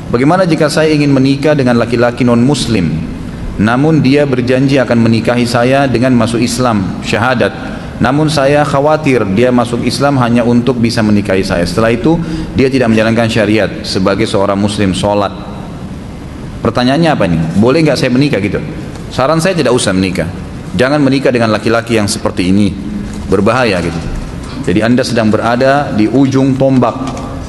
Bagaimana jika saya ingin menikah dengan laki-laki non-muslim, namun dia berjanji akan menikahi saya dengan masuk Islam, syahadat. Namun saya khawatir dia masuk Islam hanya untuk bisa menikahi saya. Setelah itu dia tidak menjalankan syariat sebagai seorang muslim, sholat. Pertanyaannya apa nih? Boleh nggak saya menikah gitu? Saran saya tidak usah menikah. Jangan menikah dengan laki-laki yang seperti ini, berbahaya gitu. Jadi Anda sedang berada di ujung tombak,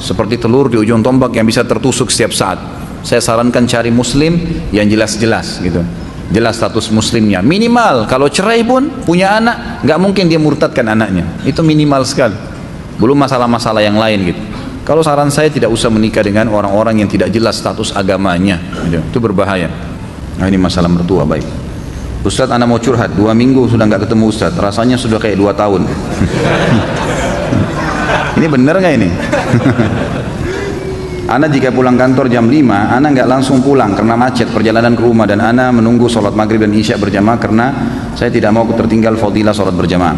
seperti telur di ujung tombak yang bisa tertusuk setiap saat. Saya sarankan cari muslim yang jelas-jelas gitu, jelas status muslimnya. Minimal kalau cerai pun punya anak, nggak mungkin dia murtadkan anaknya, itu minimal sekali. Belum masalah-masalah yang lain gitu. Kalau saran saya tidak usah menikah dengan orang-orang yang tidak jelas status agamanya gitu. Itu berbahaya. Nah, ini masalah mertua. Baik Ustadz, anak mau curhat, 2 minggu sudah nggak ketemu Ustadz, rasanya sudah kayak 2 tahun. Ini bener nggak ini? Ana jika pulang kantor jam 5, Ana nggak langsung pulang karena macet perjalanan ke rumah, dan Ana menunggu sholat maghrib dan isya berjamaah karena saya tidak mau tertinggal fadilah sholat berjamaah.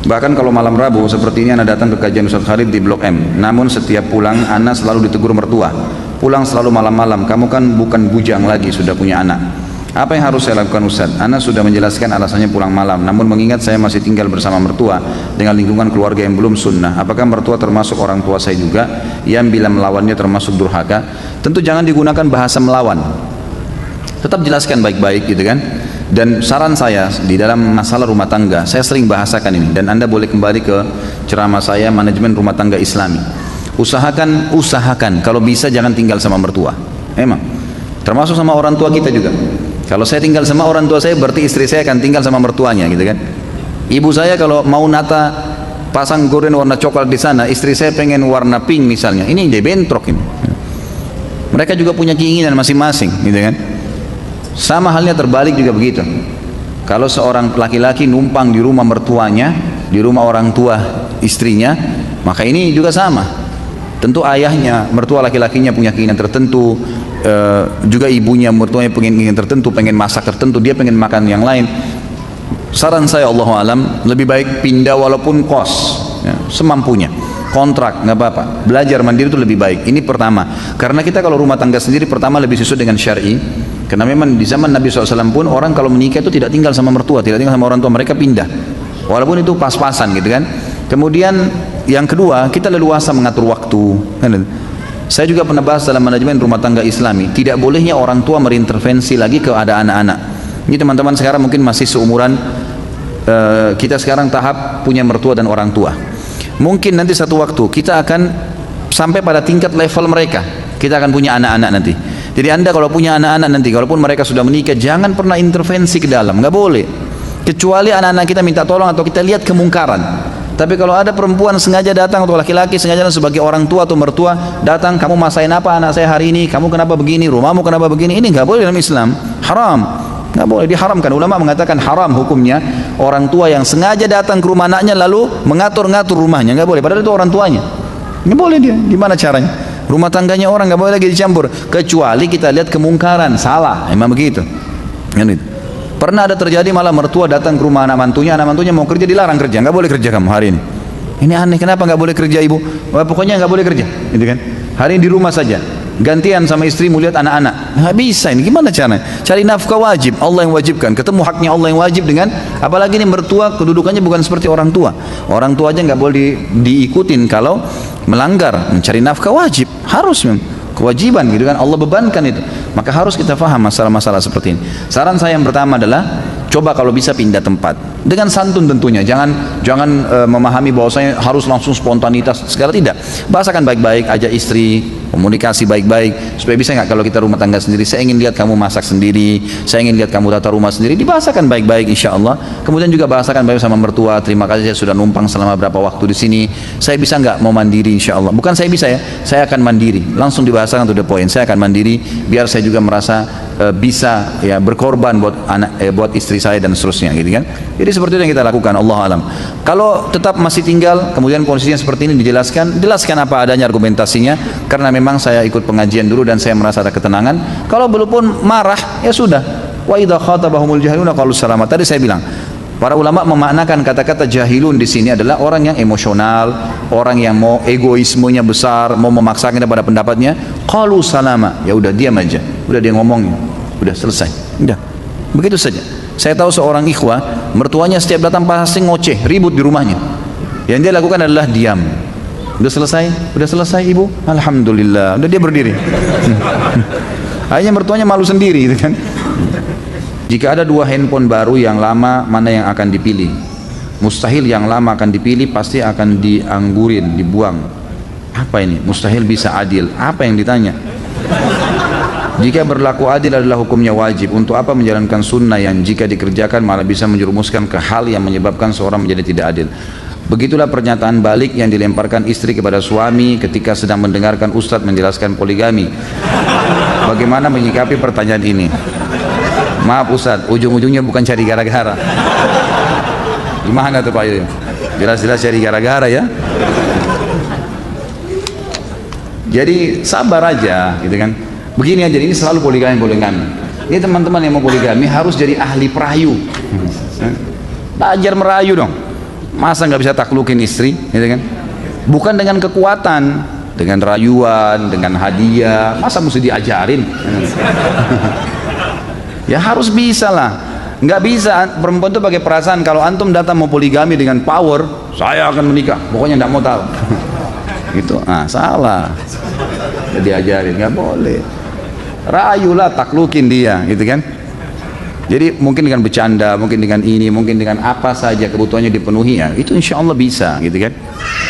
Bahkan kalau malam Rabu seperti ini Ana datang ke kajian Ustadz Khalid di Blok M. Namun setiap pulang Ana selalu ditegur mertua, pulang selalu malam-malam, kamu kan bukan bujang lagi, sudah punya anak. Apa yang harus saya lakukan Ustaz? Ana sudah menjelaskan alasannya pulang malam, namun mengingat saya masih tinggal bersama mertua dengan lingkungan keluarga yang belum sunnah, apakah mertua termasuk orang tua saya juga yang bila melawannya termasuk durhaka? Tentu jangan digunakan bahasa melawan, tetap jelaskan baik-baik gitu kan. Dan saran saya di dalam masalah rumah tangga, saya sering bahasakan ini, dan Anda boleh kembali ke ceramah saya manajemen rumah tangga Islami. Usahakan kalau bisa jangan tinggal sama mertua. Emang termasuk sama orang tua kita juga. Kalau saya tinggal sama orang tua saya, berarti istri saya akan tinggal sama mertuanya gitu kan. Ibu saya kalau mau nata pasang gorden warna coklat di sana, istri saya pengen warna pink misalnya, ini dia bentrok ini. Mereka juga punya keinginan masing-masing gitu kan. Sama halnya terbalik juga begitu. Kalau seorang laki-laki numpang di rumah mertuanya, di rumah orang tua istrinya, maka ini juga sama. Tentu ayahnya, mertua laki-lakinya punya keinginan tertentu, juga ibunya, mertuanya pengen keinginan tertentu, pengen masak tertentu, dia pengen makan yang lain. Saran saya Allahu alam, lebih baik pindah walaupun kos ya, semampunya, kontrak nggak apa-apa. Belajar mandiri itu lebih baik. Ini pertama, karena kita kalau rumah tangga sendiri pertama lebih sesuai dengan syar'i. Karena memang di zaman Nabi SAW pun orang kalau menikah itu tidak tinggal sama mertua, tidak tinggal sama orang tua, mereka pindah. Walaupun itu pas-pasan gitu kan. Kemudian yang kedua, kita leluasa mengatur waktu. Saya juga pernah bahas dalam manajemen rumah tangga Islami, tidak bolehnya orang tua berintervensi lagi ke ada anak-anak. Ini teman-teman sekarang mungkin masih seumuran kita sekarang tahap punya mertua dan orang tua. Mungkin nanti satu waktu kita akan sampai pada tingkat level mereka, kita akan punya anak-anak nanti. Jadi Anda kalau punya anak-anak nanti, kalaupun mereka sudah menikah, jangan pernah intervensi ke dalam, nggak boleh. Kecuali anak-anak kita minta tolong atau kita lihat kemungkaran. Tapi kalau ada perempuan sengaja datang atau laki-laki sengaja datang sebagai orang tua atau mertua, datang, kamu masain apa anak saya hari ini, kamu kenapa begini, rumahmu kenapa begini, ini nggak boleh dalam Islam, haram, nggak boleh, diharamkan. Ulama mengatakan haram hukumnya orang tua yang sengaja datang ke rumah anaknya lalu mengatur-ngatur rumahnya, nggak boleh, padahal itu orang tuanya, nggak boleh dia. Gimana caranya? Rumah tangganya orang nggak boleh lagi dicampur, kecuali kita lihat kemungkaran, salah, emang begitu. Pernah ada terjadi malah mertua datang ke rumah anak mantunya mau kerja, dilarang kerja, nggak boleh kerja kamu hari ini. Ini aneh, kenapa nggak boleh kerja ibu? Wah, pokoknya nggak boleh kerja, gitu kan? Hari ini di rumah saja, gantian sama istrimu lihat anak-anak. Nggak bisa ini, gimana caranya? Cari nafkah wajib, Allah yang wajibkan, ketemu haknya Allah yang wajib dengan, apalagi ini mertua kedudukannya bukan seperti orang tua. Orang tua aja nggak boleh diikutin kalau melanggar, mencari nafkah wajib, harus kewajiban gitu kan, Allah bebankan itu. Maka harus kita faham masalah-masalah seperti ini. Saran saya yang pertama adalah coba kalau bisa pindah tempat dengan santun tentunya, jangan memahami bahwasanya harus langsung spontanitas segala, tidak. Bahasakan baik-baik, ajak istri, komunikasi baik-baik supaya bisa nggak kalau kita rumah tangga sendiri, saya ingin lihat kamu masak sendiri, saya ingin lihat kamu tata rumah sendiri, dibahasakan baik-baik insya Allah. Kemudian juga bahasakan baik sama mertua, terima kasih saya sudah numpang selama berapa waktu di sini, saya bisa nggak mau mandiri insya Allah, bukan saya bisa ya, saya akan mandiri, langsung dibahasakan to the point, saya akan mandiri biar saya juga merasa bisa ya berkorban buat anak, buat istri saya dan seterusnya gitu kan. Jadi seperti itu yang kita lakukan, Allah alam. Kalau tetap masih tinggal, kemudian posisinya seperti ini, jelaskan apa adanya argumentasinya, karena memang saya ikut pengajian dulu dan saya merasa ada ketenangan. Kalau belum pun marah, ya sudah. Wa idza khatabahumul jahiluna qalu salama. Tadi saya bilang, para ulama memaknakan kata-kata jahilun di sini adalah orang yang emosional, orang yang mau egoismenya besar, mau memaksakan pada pendapatnya. Qalu salama, ya udah diam aja, udah dia ngomongin, udah selesai, udah begitu saja. Saya tahu seorang ikhwah, mertuanya setiap datang pasti ngoceh, ribut di rumahnya. Yang dia lakukan adalah diam. Udah selesai ibu, alhamdulillah, udah dia berdiri. Akhirnya mertuanya malu sendiri, gitu kan. Jika ada dua handphone baru, yang lama mana yang akan dipilih? Mustahil yang lama akan dipilih, pasti akan dianggurin, dibuang. Apa ini? Mustahil bisa adil. Apa yang ditanya? Jika berlaku adil adalah hukumnya wajib, untuk apa menjalankan sunnah yang jika dikerjakan malah bisa menjerumuskan ke hal yang menyebabkan seorang menjadi tidak adil? Begitulah pernyataan balik yang dilemparkan istri kepada suami ketika sedang mendengarkan ustadz menjelaskan poligami. Bagaimana menyikapi pertanyaan ini? Maaf ustadz, ujung-ujungnya bukan cari gara-gara. Gimana tuh Pak Yoyo? Jelas-jelas cari gara-gara ya. Jadi sabar aja, gitu kan. Begini aja, ini selalu poligami. Ini teman-teman yang mau poligami harus jadi ahli perayu. Belajar merayu dong. Masa nggak bisa taklukin istri, gitu kan? Bukan dengan kekuatan, dengan rayuan, dengan hadiah. Masa mesti diajarin? Ya harus bisa lah. Nggak bisa perempuan itu pakai perasaan. Kalau antum datang mau poligami dengan power, saya akan menikah. Pokoknya nggak mau tahu. Gitu, salah. Diajarin, nggak boleh. Rayulah, taklukin dia, gitu kan. Jadi mungkin dengan bercanda, mungkin dengan ini, mungkin dengan apa saja kebutuhannya dipenuhi ya, itu insya Allah bisa, gitu kan.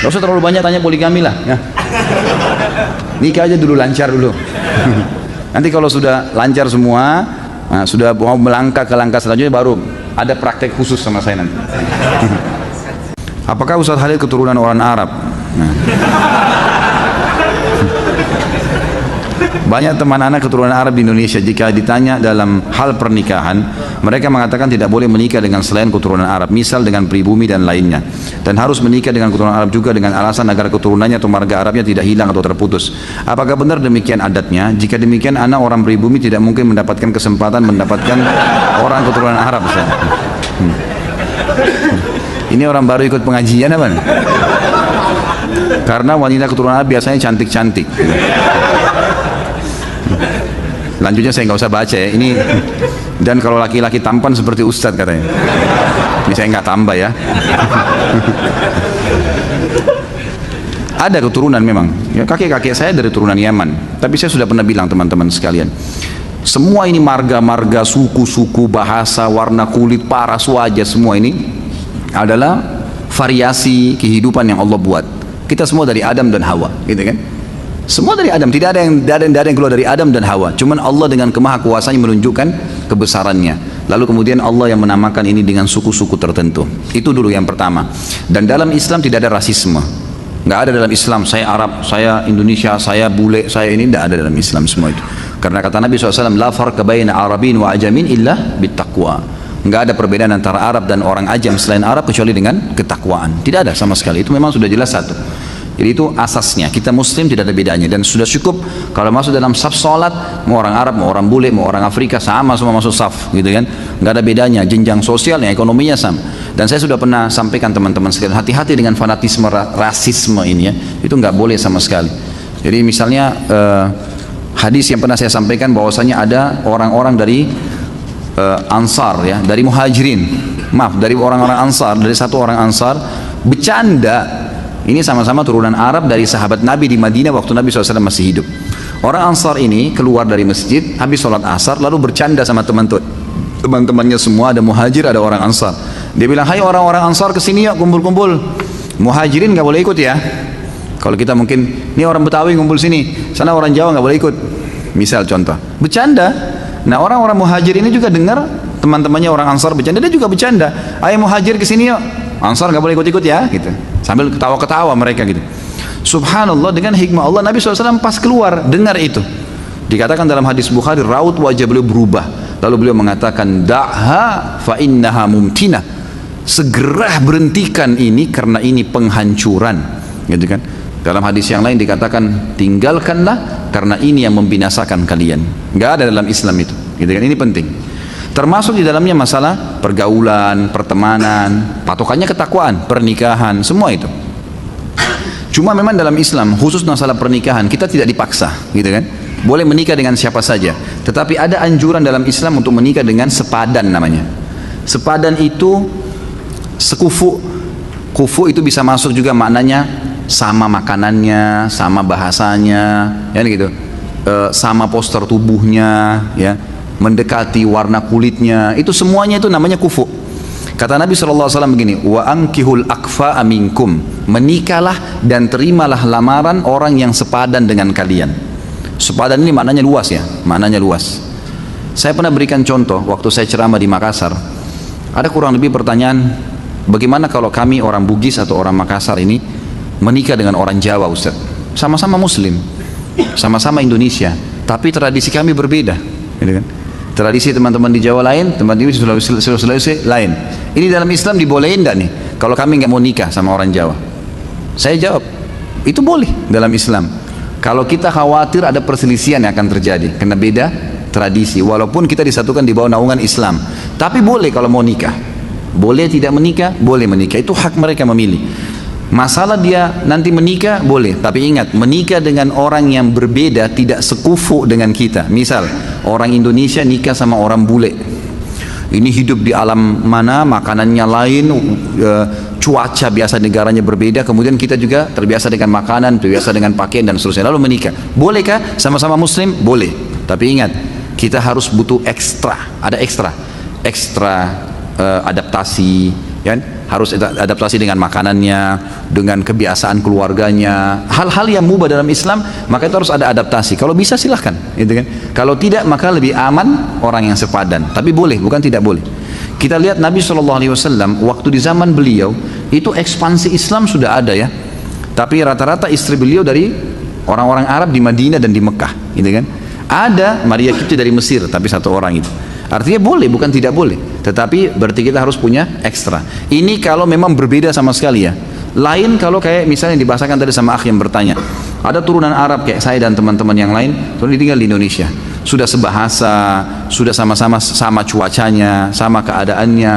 Gak usah terlalu banyak tanya poligami lah, ya. Nikah aja dulu, lancar dulu. Nanti kalau sudah lancar semua, sudah mau melangkah ke langkah selanjutnya, baru ada praktek khusus sama saya nanti. Apakah Ustaz Halil keturunan orang Arab? Banyak teman anak keturunan Arab di Indonesia, jika ditanya dalam hal pernikahan, mereka mengatakan tidak boleh menikah dengan selain keturunan Arab, misal dengan pribumi dan lainnya, dan harus menikah dengan keturunan Arab juga dengan alasan agar keturunannya atau marga Arabnya tidak hilang atau terputus. Apakah benar demikian adatnya? Jika demikian, anak orang pribumi tidak mungkin mendapatkan kesempatan mendapatkan orang keturunan Arab. Ini orang baru ikut pengajian apa nih? Karena wanita keturunan Arab biasanya cantik-cantik. Lanjutnya saya nggak usah baca ya. Ini dan kalau laki-laki tampan seperti Ustadz katanya. Ini saya nggak tambah ya. Ada keturunan memang. Ya, kakek-kakek saya dari turunan Yaman. Tapi saya sudah pernah bilang teman-teman sekalian, semua ini marga-marga, suku-suku, bahasa, warna kulit, paras wajah, semua ini adalah variasi kehidupan yang Allah buat. Kita semua dari Adam dan Hawa, gitu kan? Semua dari Adam, tidak ada yang keluar dari Adam dan Hawa. Cuman Allah dengan kemahakuasaannya menunjukkan kebesarannya. Lalu kemudian Allah yang menamakan ini dengan suku-suku tertentu. Itu dulu yang pertama. Dan dalam Islam tidak ada rasisme. Nggak ada dalam Islam, saya Arab, saya Indonesia, saya bule, saya ini, tidak ada dalam Islam semua itu. Karena kata Nabi SAW, la farqa baina Arabin wa ajamin illa bittaqwa. Nggak ada perbedaan antara Arab dan orang ajam selain Arab kecuali dengan ketakwaan. Tidak ada sama sekali. Itu memang sudah jelas satu. Jadi itu asasnya, kita muslim tidak ada bedanya. Dan sudah cukup kalau masuk dalam saf salat, mau orang Arab, mau orang bule, mau orang Afrika, sama semua masuk saf, gitu kan. Nggak ada bedanya, jenjang sosialnya, ekonominya sama. Dan saya sudah pernah sampaikan teman-teman sekalian, hati-hati dengan fanatisme rasisme ini ya. Itu nggak boleh sama sekali. Jadi misalnya hadis yang pernah saya sampaikan bahwasanya ada orang-orang dari Ansar ya, dari Muhajirin, dari orang-orang Ansar, dari satu orang Ansar bercanda. Ini sama-sama turunan Arab dari sahabat Nabi di Madinah waktu Nabi SAW masih hidup. Orang Ansar ini keluar dari masjid habis sholat asar lalu bercanda sama teman-temannya semua, ada Muhajir, ada orang Ansar. Dia bilang, hai orang-orang Ansar kesini yuk kumpul-kumpul. Muhajirin nggak boleh ikut ya. Kalau kita mungkin, ini orang Betawi ngumpul sini, sana orang Jawa nggak boleh ikut. Misal contoh, bercanda. Nah orang-orang Muhajir ini juga dengar teman-temannya orang Ansar bercanda, dia juga bercanda. Ayo Muhajir kesini yuk. Ansar nggak boleh ikut-ikut ya, gitu. Sambil ketawa-ketawa mereka gitu. Subhanallah, dengan hikmah Allah Nabi SAW pas keluar dengar itu. Dikatakan dalam hadis Bukhari, raut wajah beliau berubah. Lalu beliau mengatakan, da'ha fa innaha mumtinah. Segera berhentikan ini karena ini penghancuran, gitu kan. Dalam hadis yang lain dikatakan, tinggalkanlah karena ini yang membinasakan kalian. Nggak ada dalam Islam itu, gitu kan. Ini penting. Termasuk di dalamnya masalah pergaulan, pertemanan, patokannya ketakwaan, pernikahan, semua itu. Cuma memang dalam Islam khusus masalah pernikahan kita tidak dipaksa, gitu kan? Boleh menikah dengan siapa saja. Tetapi ada anjuran dalam Islam untuk menikah dengan sepadan namanya. Sepadan itu sekufu. Kufu itu bisa masuk juga maknanya sama makanannya, sama bahasanya, ya gitu. Sama postur tubuhnya, ya, mendekati warna kulitnya. Itu semuanya itu namanya kufu. Kata Nabi SAW begini, wa ankihul akfa minkum, menikahlah dan terimalah lamaran orang yang sepadan dengan kalian. Sepadan ini maknanya luas ya, maknanya luas. Saya pernah berikan contoh waktu saya ceramah di Makassar. Ada kurang lebih pertanyaan, bagaimana kalau kami orang Bugis atau orang Makassar ini menikah dengan orang Jawa, Ustaz? Sama-sama Muslim, sama-sama Indonesia, tapi tradisi kami berbeda, gitu kan? Tradisi teman-teman di Jawa lain, teman-teman di Sulawesi lain. Ini dalam Islam dibolehin enggak nih kalau kami nggak mau nikah sama orang Jawa? Saya jawab, itu boleh dalam Islam. Kalau kita khawatir ada perselisihan yang akan terjadi karena beda tradisi, walaupun kita disatukan di bawah naungan Islam. Tapi boleh kalau mau nikah. Boleh tidak menikah, boleh menikah. Itu hak mereka memilih. Masalah dia nanti menikah boleh, tapi ingat, menikah dengan orang yang berbeda tidak sekufu dengan kita. Misal orang Indonesia nikah sama orang bule, ini hidup di alam mana, makanannya lain, cuaca biasa negaranya berbeda, kemudian kita juga terbiasa dengan makanan, terbiasa dengan pakaian dan seterusnya, lalu menikah. Bolehkah sama-sama Muslim? Boleh, tapi ingat, kita harus butuh ekstra, ada ekstra adaptasi, kan? Harus adaptasi dengan makanannya, dengan kebiasaan keluarganya, hal-hal yang mubah dalam Islam, maka itu harus ada adaptasi. Kalau bisa silahkan, gitu kan? Kalau tidak, maka lebih aman orang yang sepadan. Tapi boleh, bukan tidak boleh. Kita lihat Nabi SAW waktu di zaman beliau itu ekspansi Islam sudah ada ya, tapi rata-rata istri beliau dari orang-orang Arab di Madinah dan di Mekah, gitu kan? Ada Maria Kipti dari Mesir, tapi satu orang itu. Artinya boleh, bukan tidak boleh. Tetapi berarti kita harus punya ekstra. Ini kalau memang berbeda sama sekali ya. Lain kalau kayak misalnya dibahasakan tadi sama akh yang bertanya. Ada turunan Arab kayak saya dan teman-teman yang lain, turunan tinggal di Indonesia. Sudah sebahasa, sudah sama-sama sama cuacanya, sama keadaannya,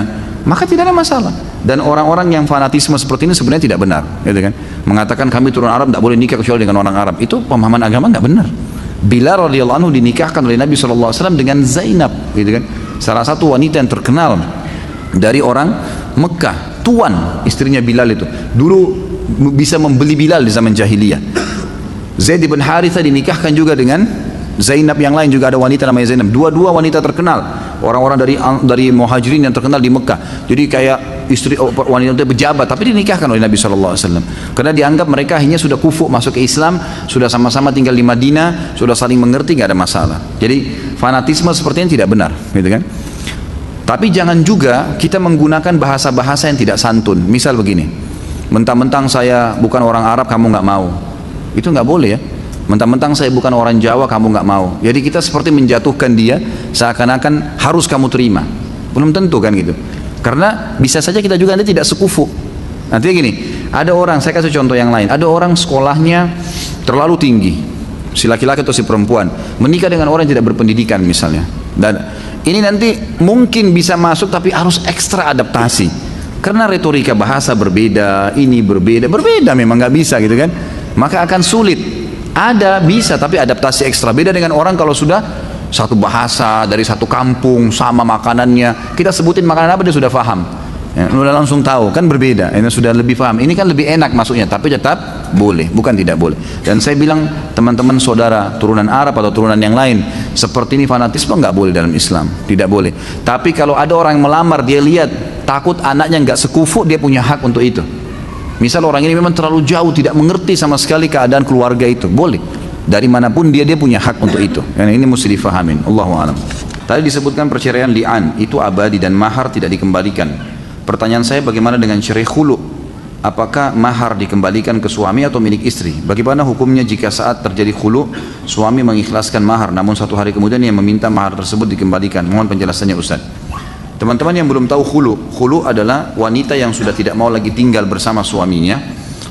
maka tidak ada masalah. Dan orang-orang yang fanatisme seperti ini sebenarnya tidak benar, gitu kan? Mengatakan kami turunan Arab tidak boleh nikah kecuali dengan orang Arab. Itu pemahaman agama nggak benar. Bilal radhiyallahu anhu dinikahkan oleh Nabi SAW dengan Zainab, gitu kan? Salah satu wanita yang terkenal dari orang Mekah, tuan istrinya Bilal itu. Dulu bisa membeli Bilal di zaman jahiliyah. Zaid bin Haritha dinikahkan juga dengan Zainab, yang lain juga ada wanita namanya Zainab. Dua-dua wanita terkenal, orang-orang dari Muhajirin yang terkenal di Mekah. Jadi kayak istri wanita pejabat, tapi dinikahkan oleh Nabi SAW. Karena dianggap mereka hanya sudah kufu masuk ke Islam, sudah sama-sama tinggal di Madinah, sudah saling mengerti, nggak ada masalah. Jadi fanatisme sepertinya tidak benar, gitu kan? Tapi jangan juga kita menggunakan bahasa-bahasa yang tidak santun. Misal begini, mentang-mentang saya bukan orang Arab, kamu nggak mau. Itu nggak boleh ya. Mentang-mentang saya bukan orang Jawa, kamu nggak mau. Jadi kita seperti menjatuhkan dia, seakan-akan harus kamu terima. Belum tentu kan gitu. Karena bisa saja kita juga nanti tidak sekufu. Nanti gini, ada orang, saya kasih contoh yang lain. Ada orang sekolahnya terlalu tinggi, si laki-laki atau si perempuan, menikah dengan orang yang tidak berpendidikan misalnya. Dan ini nanti mungkin bisa masuk, tapi harus ekstra adaptasi. Karena retorika bahasa berbeda, ini berbeda memang nggak bisa gitu kan. Maka akan sulit. Ada bisa, tapi adaptasi ekstra. Beda dengan orang kalau sudah satu bahasa dari satu kampung, sama makanannya, kita sebutin makanan apa dia sudah paham, ya, udah langsung tahu, kan berbeda. Ini sudah lebih paham, ini kan lebih enak masuknya, tapi tetap boleh, bukan tidak boleh. Dan saya bilang teman-teman saudara turunan Arab atau turunan yang lain, seperti ini fanatisme nggak boleh dalam Islam, tidak boleh. Tapi kalau ada orang yang melamar, dia lihat takut anaknya nggak sekufu, dia punya hak untuk itu. Misal orang ini memang terlalu jauh, tidak mengerti sama sekali keadaan keluarga itu, boleh. Dari manapun dia punya hak untuk itu. Karena ini mesti difahamin. Allahu a'lam. Tadi disebutkan perceraian li'an itu abadi dan mahar tidak dikembalikan. Pertanyaan saya, bagaimana dengan cerai khulu? Apakah mahar dikembalikan ke suami atau milik istri? Bagaimana hukumnya jika saat terjadi khulu suami mengikhlaskan mahar, namun satu hari kemudian ia meminta mahar tersebut dikembalikan? Mohon penjelasannya Ustaz. Teman-teman yang belum tahu khulu adalah wanita yang sudah tidak mau lagi tinggal bersama suaminya,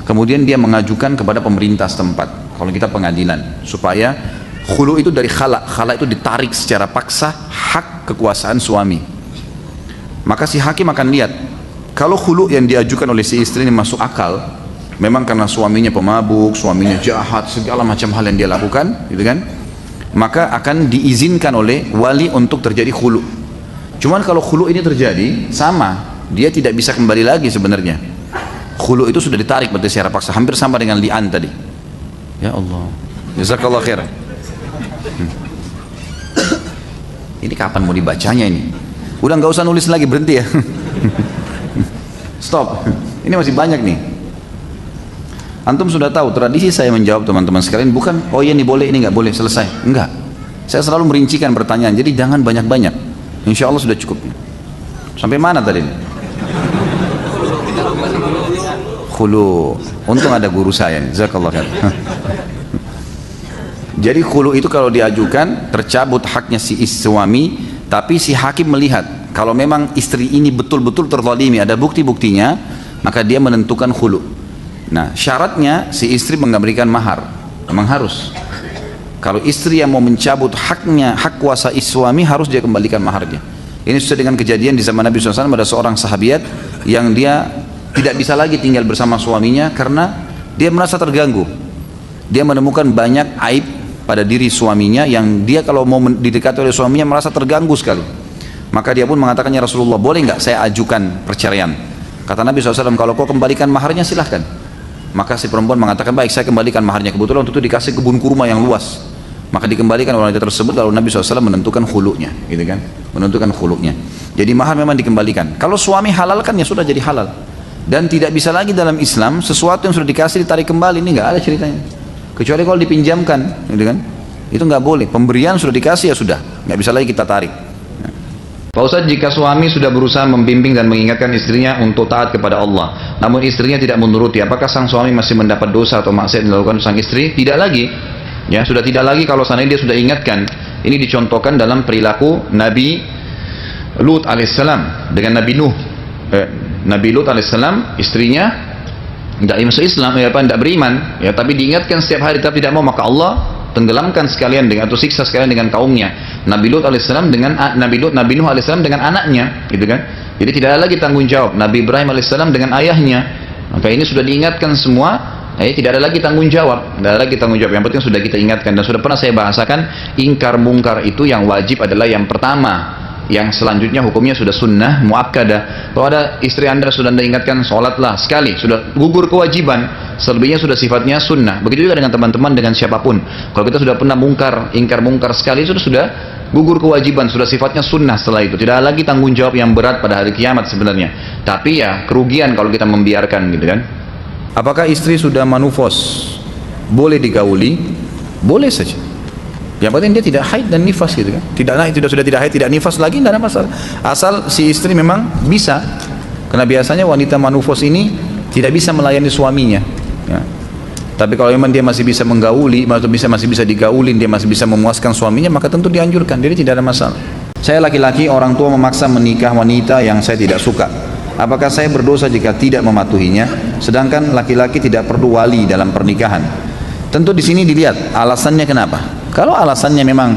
kemudian dia mengajukan kepada pemerintah setempat, kalau kita pengadilan, supaya khulu itu dari khala itu ditarik secara paksa hak kekuasaan suami. Maka si hakim akan lihat, kalau khulu yang diajukan oleh si istri ini masuk akal, memang karena suaminya pemabuk, suaminya jahat, segala macam hal yang dia lakukan, gitu kan, maka akan diizinkan oleh wali untuk terjadi khulu. Cuman kalau khulu ini terjadi, sama, dia tidak bisa kembali lagi sebenarnya. Khulu itu sudah ditarik berarti secara paksa, hampir sama dengan li'an tadi. Ya Allah, jazakallah khair. Ini kapan mau dibacanya ini? Udah nggak usah nulis lagi, berhenti ya. Stop. Ini masih banyak nih. Antum sudah tahu tradisi saya menjawab teman-teman sekalian bukan oh iya ini boleh ini nggak boleh selesai. Enggak. Saya selalu merincikan pertanyaan. Jadi jangan banyak-banyak. Insya Allah sudah cukup. Sampai mana tadi? Khulu. Untung ada guru saya. Jazakallah khair. Jadi khulu itu kalau diajukan tercabut haknya si suami, tapi si hakim melihat kalau memang istri ini betul-betul terzalimi, ada bukti-buktinya, maka dia menentukan khulu. Nah, syaratnya si istri memberikan mahar, memang harus. Kalau istri yang mau mencabut haknya, hak kuasa suami, harus dia kembalikan maharnya. Ini sesuai dengan kejadian di zaman Nabi SAW, ada seorang sahabiat yang dia tidak bisa lagi tinggal bersama suaminya karena dia merasa terganggu. Dia menemukan banyak aib pada diri suaminya yang dia kalau mau didekati oleh suaminya merasa terganggu sekali. Maka dia pun mengatakan, ya Rasulullah, boleh nggak saya ajukan perceraian? Kata Nabi SAW, kalau kau kembalikan maharnya silahkan. Maka si perempuan mengatakan, baik saya kembalikan maharnya. Kebetulan waktu itu dikasih kebun kurma yang luas. Maka dikembalikan oleh wanita tersebut, lalu Nabi SAW menentukan khulunya, gitu kan? Menentukan khulunya. Jadi mahar memang dikembalikan. Kalau suami halalkan ya sudah jadi halal. Dan tidak bisa lagi dalam Islam sesuatu yang sudah dikasih ditarik kembali, ini nggak ada ceritanya. Kecuali kalau dipinjamkan, gitu kan? Itu nggak boleh. Pemberian sudah dikasih ya sudah, nggak bisa lagi kita tarik. Pak Ustadz, jika suami sudah berusaha membimbing dan mengingatkan istrinya untuk taat kepada Allah, namun istrinya tidak menuruti, apakah sang suami masih mendapat dosa atau maksiat yang dilakukan sang istri? Tidak lagi. Ya, sudah tidak lagi kalau seandainya dia sudah ingatkan. Ini dicontohkan dalam perilaku Nabi Lut alaihissalam dengan Nabi Nuh. Nabi Lut alaihissalam, istrinya tidak masuk Islam, tidak beriman, ya, tapi diingatkan setiap hari, tapi tidak mau, maka Allah tenggelamkan sekalian dengan atau siksa sekalian dengan kaumnya. Nabi Lut alaihissalam dengan Nabi Nuh alaihissalam dengan anaknya, gitu kan? Jadi tidak ada lagi tanggung jawab. Nabi Ibrahim alaihissalam dengan ayahnya. Maka ini sudah diingatkan semua, tidak ada lagi tanggung jawab. Tidak ada lagi tanggung jawab. Yang penting sudah kita ingatkan, dan sudah pernah saya bahasakan, ingkar mungkar itu yang wajib adalah yang pertama. Yang selanjutnya hukumnya sudah sunnah muakkadah. Kalau ada istri anda sudah anda ingatkan, sholatlah sekali, sudah gugur kewajiban. Selebihnya sudah sifatnya sunnah. Begitu juga dengan teman-teman, dengan siapapun. Kalau kita sudah pernah ingkar mungkar sekali, sudah gugur kewajiban, sudah sifatnya sunnah. Setelah itu tidak ada lagi tanggung jawab yang berat pada hari kiamat sebenarnya. Tapi ya kerugian kalau kita membiarkan, gitu kan. Apakah istri sudah manufos boleh digauli? Boleh saja. Yang penting dia tidak haid dan nifas, gitu kan. Sudah tidak haid, tidak nifas lagi, tidak ada masalah. Asal si istri memang bisa. Karena biasanya wanita manufos ini tidak bisa melayani suaminya. Ya. Tapi kalau memang dia masih bisa menggauli, masih bisa digaulin, dia masih bisa memuaskan suaminya, maka tentu dianjurkan. Jadi tidak ada masalah. Saya laki-laki, orang tua memaksa menikah wanita yang saya tidak suka. Apakah saya berdosa jika tidak mematuhinya? Sedangkan laki-laki tidak perlu wali dalam pernikahan. Tentu di sini dilihat alasannya kenapa. Kalau alasannya memang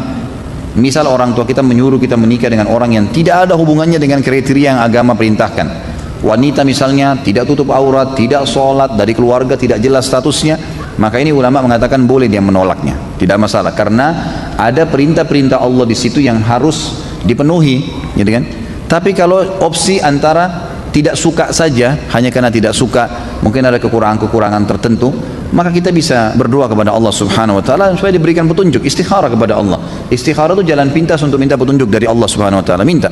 misal orang tua kita menyuruh kita menikah dengan orang yang tidak ada hubungannya dengan kriteria yang agama perintahkan, wanita misalnya tidak tutup aurat, tidak sholat, dari keluarga tidak jelas statusnya, maka ini ulama mengatakan boleh dia menolaknya, tidak masalah, karena ada perintah-perintah Allah di situ yang harus dipenuhi, gitu kan. Tapi kalau opsi antara tidak suka saja, hanya karena tidak suka, mungkin ada kekurangan-kekurangan tertentu, maka kita bisa berdoa kepada Allah Subhanahu wa taala supaya diberikan petunjuk, istikharah kepada Allah. Istikharah itu jalan pintas untuk minta petunjuk dari Allah Subhanahu wa taala, minta.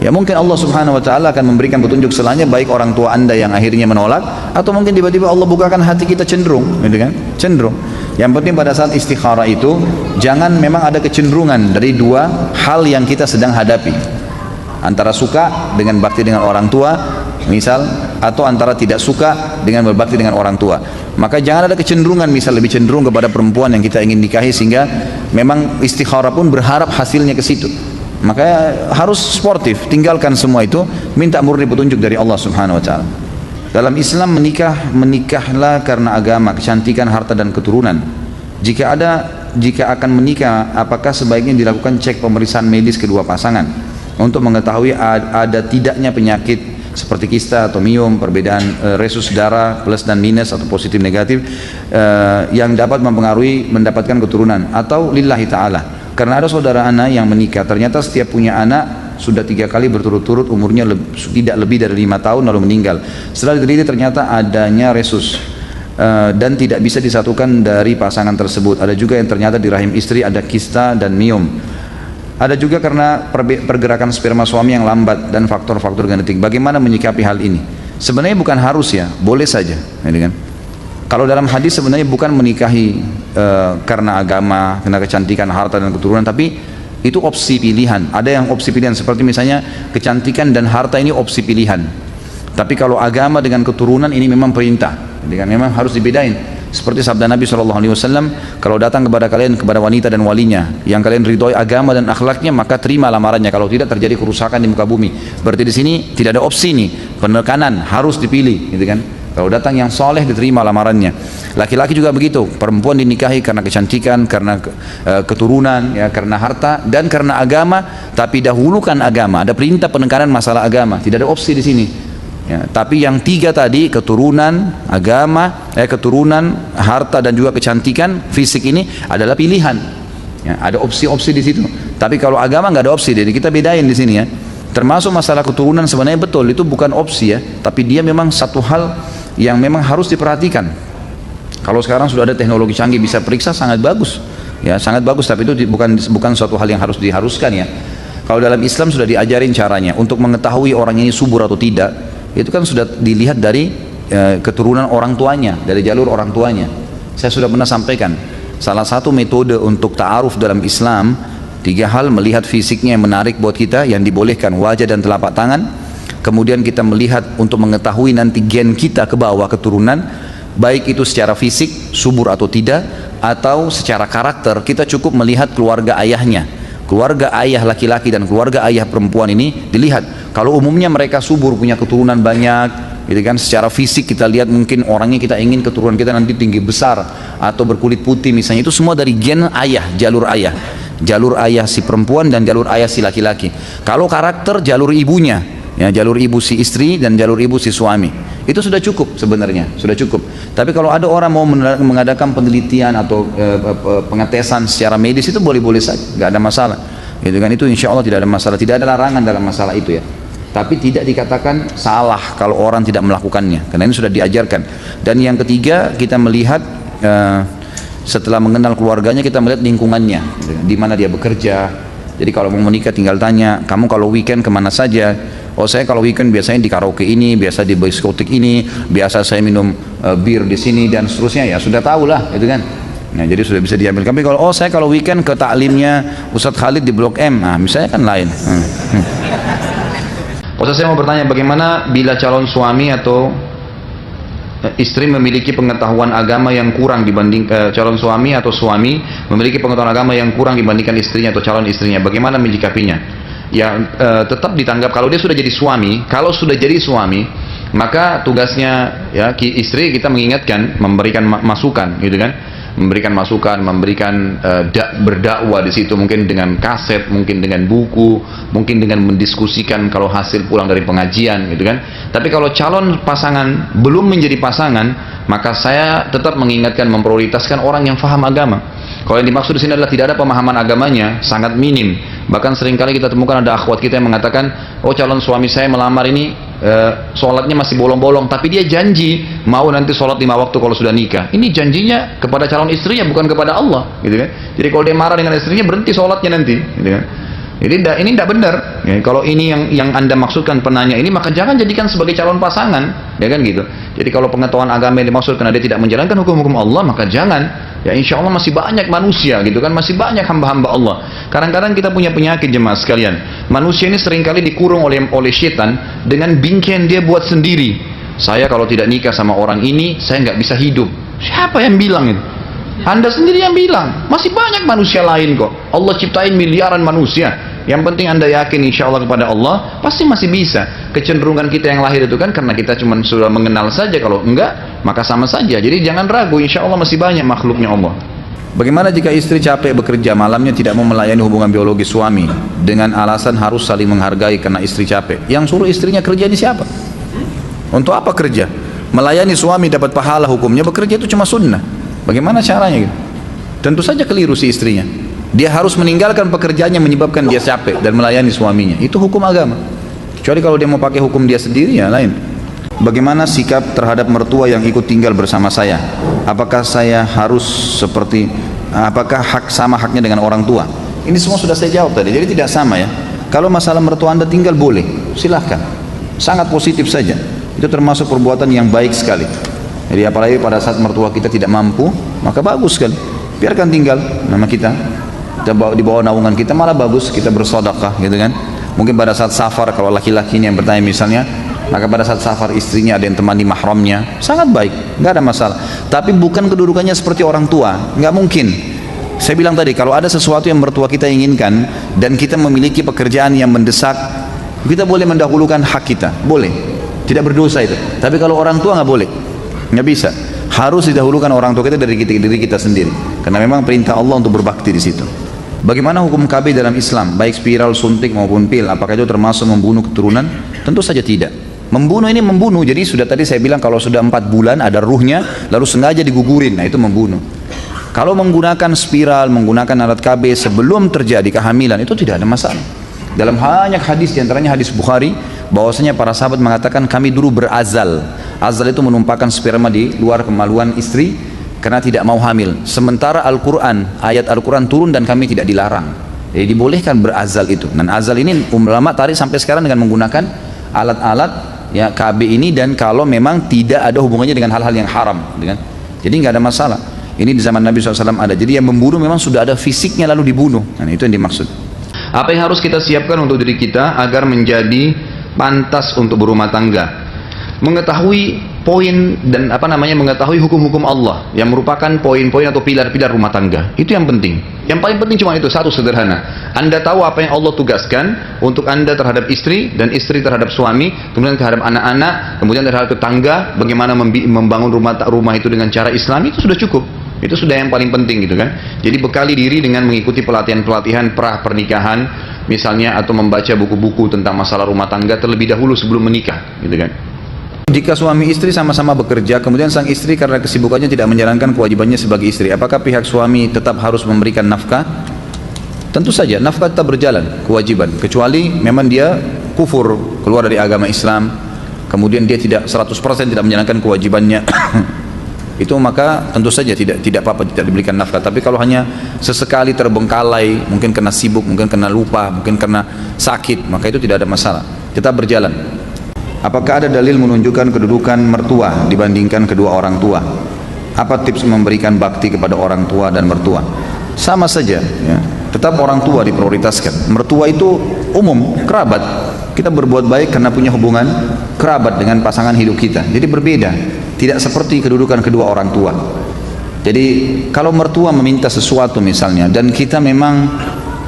Ya mungkin Allah Subhanahu wa taala akan memberikan petunjuk selanjutnya, baik orang tua Anda yang akhirnya menolak, atau mungkin tiba-tiba Allah bukakan hati kita cenderung, gitu kan? Cenderung. Yang penting pada saat istikharah itu jangan memang ada kecenderungan dari dua hal yang kita sedang hadapi. Antara suka dengan bakti dengan orang tua, misal, atau antara tidak suka dengan berbakti dengan orang tua. Maka jangan ada kecenderungan, misal lebih cenderung kepada perempuan yang kita ingin nikahi, sehingga memang istikharah pun berharap hasilnya ke situ. Maka harus sportif, tinggalkan semua itu, minta murni petunjuk dari Allah Subhanahu wa taala. Dalam Islam menikahlah karena agama, kecantikan, harta dan keturunan. Jika akan menikah, apakah sebaiknya dilakukan cek pemeriksaan medis kedua pasangan untuk mengetahui ada tidaknya penyakit seperti kista atau miom, perbedaan resus darah plus dan minus atau positif negatif yang dapat mempengaruhi mendapatkan keturunan, atau lillahi ta'ala. Karena ada saudara ana yang menikah, ternyata setiap punya anak sudah 3 kali berturut-turut umurnya tidak lebih dari 5 tahun lalu meninggal. Setelah diteliti ternyata adanya resus dan tidak bisa disatukan dari pasangan tersebut. Ada juga yang ternyata di rahim istri ada kista dan miom. Ada juga karena pergerakan sperma suami yang lambat dan faktor-faktor genetik. Bagaimana menyikapi hal ini? Sebenarnya bukan harus ya, boleh saja, kan? Kalau dalam hadis sebenarnya bukan menikahi karena agama, karena kecantikan, harta dan keturunan, tapi itu opsi pilihan. Ada yang opsi pilihan seperti misalnya kecantikan dan harta, ini opsi pilihan. Tapi kalau agama dengan keturunan ini memang perintah, kan? Memang harus dibedain. Seperti sabda Nabi SAW, kalau datang kepada kalian, kepada wanita dan walinya yang kalian ridhoi agama dan akhlaknya, maka terima lamarannya. Kalau tidak, terjadi kerusakan di muka bumi. Berarti di sini tidak ada opsi nih, penekanan harus dipilih, gitu kan? Kalau datang yang soleh, diterima lamarannya. Laki-laki juga begitu, perempuan dinikahi karena kecantikan, karena keturunan, ya, karena harta dan karena agama. Tapi dahulukan agama. Ada perintah penekanan masalah agama. Tidak ada opsi di sini. Ya, tapi yang 3 tadi, keturunan, agama, keturunan, harta dan juga kecantikan fisik, ini adalah pilihan. Ya, ada opsi-opsi di situ. Tapi kalau agama nggak ada opsi, jadi kita bedain di sini ya. Termasuk masalah keturunan sebenarnya betul itu bukan opsi ya, tapi dia memang satu hal yang memang harus diperhatikan. Kalau sekarang sudah ada teknologi canggih bisa periksa, sangat bagus. Ya, sangat bagus, tapi itu bukan suatu hal yang harus diharuskan ya. Kalau dalam Islam sudah diajarin caranya untuk mengetahui orang ini subur atau tidak. Itu kan sudah dilihat dari keturunan orang tuanya, dari jalur orang tuanya. Saya sudah pernah sampaikan, salah satu metode untuk ta'aruf dalam Islam, 3 hal: melihat fisiknya yang menarik buat kita, yang dibolehkan wajah dan telapak tangan. Kemudian kita melihat untuk mengetahui nanti gen kita ke bawah keturunan, baik itu secara fisik, subur atau tidak, atau secara karakter. Kita cukup melihat keluarga ayahnya, keluarga ayah laki-laki dan keluarga ayah perempuan ini dilihat. Kalau umumnya mereka subur, punya keturunan banyak, gitu kan, secara fisik kita lihat mungkin orangnya kita ingin keturunan kita nanti tinggi besar atau berkulit putih misalnya, itu semua dari gen ayah, jalur ayah si perempuan dan jalur ayah si laki-laki. Kalau karakter, jalur ibunya, ya, jalur ibu si istri dan jalur ibu si suami, itu sudah cukup sebenarnya, sudah cukup. Tapi kalau ada orang mau mengadakan penelitian atau pengetesan secara medis, itu boleh-boleh saja, nggak ada masalah, gitu kan. Itu insya Allah tidak ada masalah, tidak ada larangan dalam masalah itu ya. Tapi tidak dikatakan salah kalau orang tidak melakukannya, karena ini sudah diajarkan. Dan yang ketiga, kita melihat setelah mengenal keluarganya, kita melihat lingkungannya, di mana dia bekerja. Jadi kalau mau menikah tinggal tanya, kamu kalau weekend kemana saja? Oh, saya kalau weekend biasanya di karaoke ini, biasa di diskotik ini, biasa saya minum bir di sini dan seterusnya. Ya sudah tahu lah, itu kan. Nah, jadi sudah bisa diambil. Tapi kalau saya kalau weekend ke taklimnya Ustadz Khalid di Blok M, nah misalnya kan lain. Ustadz, saya mau bertanya, bagaimana bila calon suami atau istri memiliki pengetahuan agama yang kurang dibanding calon suami atau suami memiliki pengetahuan agama yang kurang dibandingkan istrinya atau calon istrinya, bagaimana menyikapinya? Ya, tetap ditanggap kalau dia sudah jadi suami. Kalau sudah jadi suami, maka tugasnya ya istri kita mengingatkan, memberikan masukan, gitu kan? Memberikan masukan, memberikan berdakwah di situ, mungkin dengan kaset, mungkin dengan buku, mungkin dengan mendiskusikan kalau hasil pulang dari pengajian, gitu kan. Tapi kalau calon pasangan belum menjadi pasangan, maka saya tetap mengingatkan, memprioritaskan orang yang faham agama. Kalau yang dimaksud di sini adalah tidak ada pemahaman agamanya, sangat minim. Bahkan seringkali kita temukan ada akhwat kita yang mengatakan, oh calon suami saya melamar ini sholatnya masih bolong-bolong, tapi dia janji mau nanti sholat 5 waktu kalau sudah nikah. Ini janjinya kepada calon istrinya, bukan kepada Allah, gitu kan. Jadi kalau dia marah dengan istrinya, berhenti sholatnya nanti, gitu kan. Jadi ini tidak benar. Ya, kalau ini yang Anda maksudkan penanya ini, maka jangan jadikan sebagai calon pasangan, ya kan gitu. Jadi kalau pengetahuan agama yang dimaksud karena dia tidak menjalankan hukum-hukum Allah, maka jangan. Ya insya Allah masih banyak manusia, gitu kan, masih banyak hamba-hamba Allah. Kadang-kadang kita punya penyakit, jemaah sekalian. Manusia ini seringkali dikurung oleh setan dengan bingkian dia buat sendiri. Saya kalau tidak nikah sama orang ini, saya nggak bisa hidup. Siapa yang bilang itu? Anda sendiri yang bilang. Masih banyak manusia lain kok. Allah ciptain miliaran manusia. Yang penting Anda yakin insya Allah kepada Allah, pasti masih bisa. Kecenderungan kita yang lahir itu kan karena kita cuma sudah mengenal saja. Kalau enggak, maka sama saja. Jadi jangan ragu, insya Allah masih banyak makhluknya Allah. Bagaimana jika istri capek bekerja, malamnya tidak mau melayani hubungan biologis suami dengan alasan harus saling menghargai karena istri capek? Yang suruh istrinya kerja ini siapa? Untuk apa kerja? Melayani suami dapat pahala hukumnya, bekerja itu cuma sunnah. Bagaimana caranya gitu? Tentu saja keliru si istrinya. Dia harus meninggalkan pekerjaannya menyebabkan dia capek dan melayani suaminya. Itu hukum agama. Kecuali kalau dia mau pakai hukum dia sendiri, ya lain. Bagaimana sikap terhadap mertua yang ikut tinggal bersama saya? Apakah saya harus apakah sama haknya dengan orang tua? Ini semua sudah saya jawab tadi, jadi tidak sama ya. Kalau masalah mertua Anda tinggal boleh, silahkan. Sangat positif saja. Itu termasuk perbuatan yang baik sekali. Jadi apalagi pada saat mertua kita tidak mampu, maka bagus sekali. Biarkan tinggal nama kita di bawah naungan kita, malah bagus kita bersedekah gitu kan. Mungkin pada saat safar, kalau laki-laki ini yang bertanya misalnya, maka pada saat safar istrinya ada yang temani mahramnya, sangat baik, nggak ada masalah. Tapi bukan kedudukannya seperti orang tua, nggak mungkin. Saya bilang tadi, kalau ada sesuatu yang mertua kita inginkan dan kita memiliki pekerjaan yang mendesak, kita boleh mendahulukan hak kita, boleh, tidak berdosa itu. Tapi kalau orang tua nggak boleh, nggak bisa. Harus didahulukan orang tua kita dari diri kita sendiri, karena memang perintah Allah untuk berbakti di situ. Bagaimana hukum KB dalam Islam, baik spiral, suntik maupun pil? Apakah itu termasuk membunuh keturunan? Tentu saja tidak. Membunuh ini membunuh, jadi sudah tadi saya bilang kalau sudah 4 bulan ada ruhnya, lalu sengaja digugurin, nah itu membunuh. Kalau menggunakan spiral, menggunakan alat KB sebelum terjadi kehamilan, itu tidak ada masalah. Dalam banyak hadis, diantaranya hadis Bukhari, bahwasanya para sahabat mengatakan kami dulu berazal. Azal itu menumpahkan sperma di luar kemaluan istri karena tidak mau hamil. Sementara Al-Quran, ayat Al-Quran turun dan kami tidak dilarang. Jadi dibolehkan berazal itu. Dan azal ini ulama tarik sampai sekarang dengan menggunakan alat-alat ya KB ini, dan kalau memang tidak ada hubungannya dengan hal-hal yang haram, gitu kan? Jadi nggak ada masalah. Ini di zaman Nabi SAW ada. Jadi yang membunuh memang sudah ada fisiknya lalu dibunuh. Nah, itu yang dimaksud. Apa yang harus kita siapkan untuk diri kita agar menjadi pantas untuk berumah tangga? Mengetahui poin dan mengetahui hukum-hukum Allah yang merupakan poin-poin atau pilar-pilar rumah tangga. Itu yang penting. Yang paling penting cuma itu, satu, sederhana. Anda tahu apa yang Allah tugaskan untuk Anda terhadap istri, dan istri terhadap suami, kemudian terhadap anak-anak, kemudian terhadap tetangga, bagaimana membangun rumah itu dengan cara Islami, itu sudah cukup. Itu sudah yang paling penting gitu kan. Jadi bekali diri dengan mengikuti pelatihan-pelatihan pernikahan misalnya, atau membaca buku-buku tentang masalah rumah tangga terlebih dahulu sebelum menikah gitu kan. Jika suami istri sama-sama bekerja, kemudian sang istri karena kesibukannya tidak menjalankan kewajibannya sebagai istri, apakah pihak suami tetap harus memberikan nafkah? Tentu saja, nafkah tetap berjalan, kewajiban. Kecuali memang dia kufur, keluar dari agama Islam, kemudian dia tidak 100% tidak menjalankan kewajibannya, itu maka tentu saja tidak apa-apa, tidak diberikan nafkah. Tapi kalau hanya sesekali terbengkalai, mungkin karena sibuk, mungkin karena lupa, mungkin karena sakit, maka itu tidak ada masalah, tetap berjalan. Apakah ada dalil menunjukkan kedudukan mertua dibandingkan kedua orang tua? Apa tips memberikan bakti kepada orang tua dan mertua? Sama saja ya. Tetap orang tua diprioritaskan. Mertua itu umum, kerabat. Kita berbuat baik karena punya hubungan kerabat dengan pasangan hidup kita. Jadi berbeda, tidak seperti kedudukan kedua orang tua. Jadi kalau mertua meminta sesuatu misalnya, dan kita memang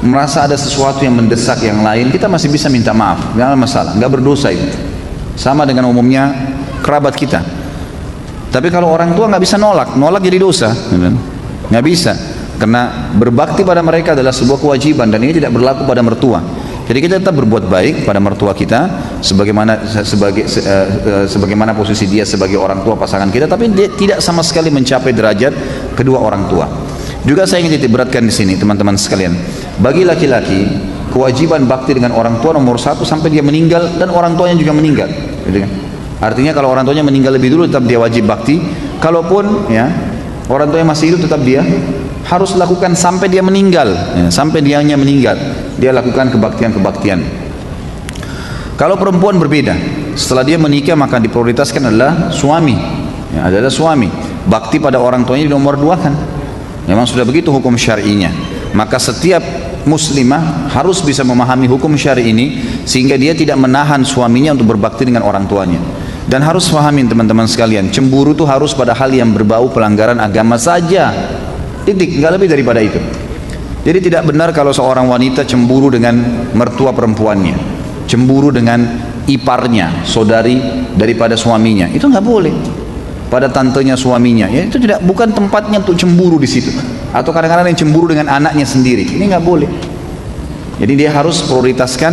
merasa ada sesuatu yang mendesak yang lain, kita masih bisa minta maaf, nggak ada masalah, nggak berdosa itu. Sama dengan umumnya kerabat kita. Tapi kalau orang tua nggak bisa nolak jadi dosa, nggak bisa. Karena berbakti pada mereka adalah sebuah kewajiban, dan ini tidak berlaku pada mertua. Jadi kita tetap berbuat baik pada mertua kita, sebagaimana posisi dia sebagai orang tua pasangan kita, tapi dia tidak sama sekali mencapai derajat kedua orang tua. Juga saya ingin titik beratkan di sini teman-teman sekalian, bagi laki-laki kewajiban bakti dengan orang tua nomor 1 sampai dia meninggal, dan orang tuanya juga meninggal, gitu kan? Artinya kalau orang tuanya meninggal lebih dulu tetap dia wajib bakti. Kalaupun ya orang tuanya masih hidup, tetap dia harus lakukan sampai dia meninggal, ya, sampai dianya meninggal dia lakukan kebaktian. Kalau perempuan berbeda, setelah dia menikah maka diprioritaskan adalah suami, ya, adalah suami. Bakti pada orang tuanya nomor 2 kan, memang sudah begitu hukum syar'inya. Maka setiap muslimah harus bisa memahami hukum syar'i ini, sehingga dia tidak menahan suaminya untuk berbakti dengan orang tuanya. Dan harus pahamin teman-teman sekalian, cemburu itu harus pada hal yang berbau pelanggaran agama saja, titik, nggak lebih daripada itu. Jadi tidak benar kalau seorang wanita cemburu dengan mertua perempuannya, cemburu dengan iparnya, saudari daripada suaminya, itu nggak boleh. Pada tantenya suaminya, ya itu bukan tempatnya untuk cemburu di situ. Atau kadang-kadang yang cemburu dengan anaknya sendiri. Ini nggak boleh. Jadi dia harus prioritaskan,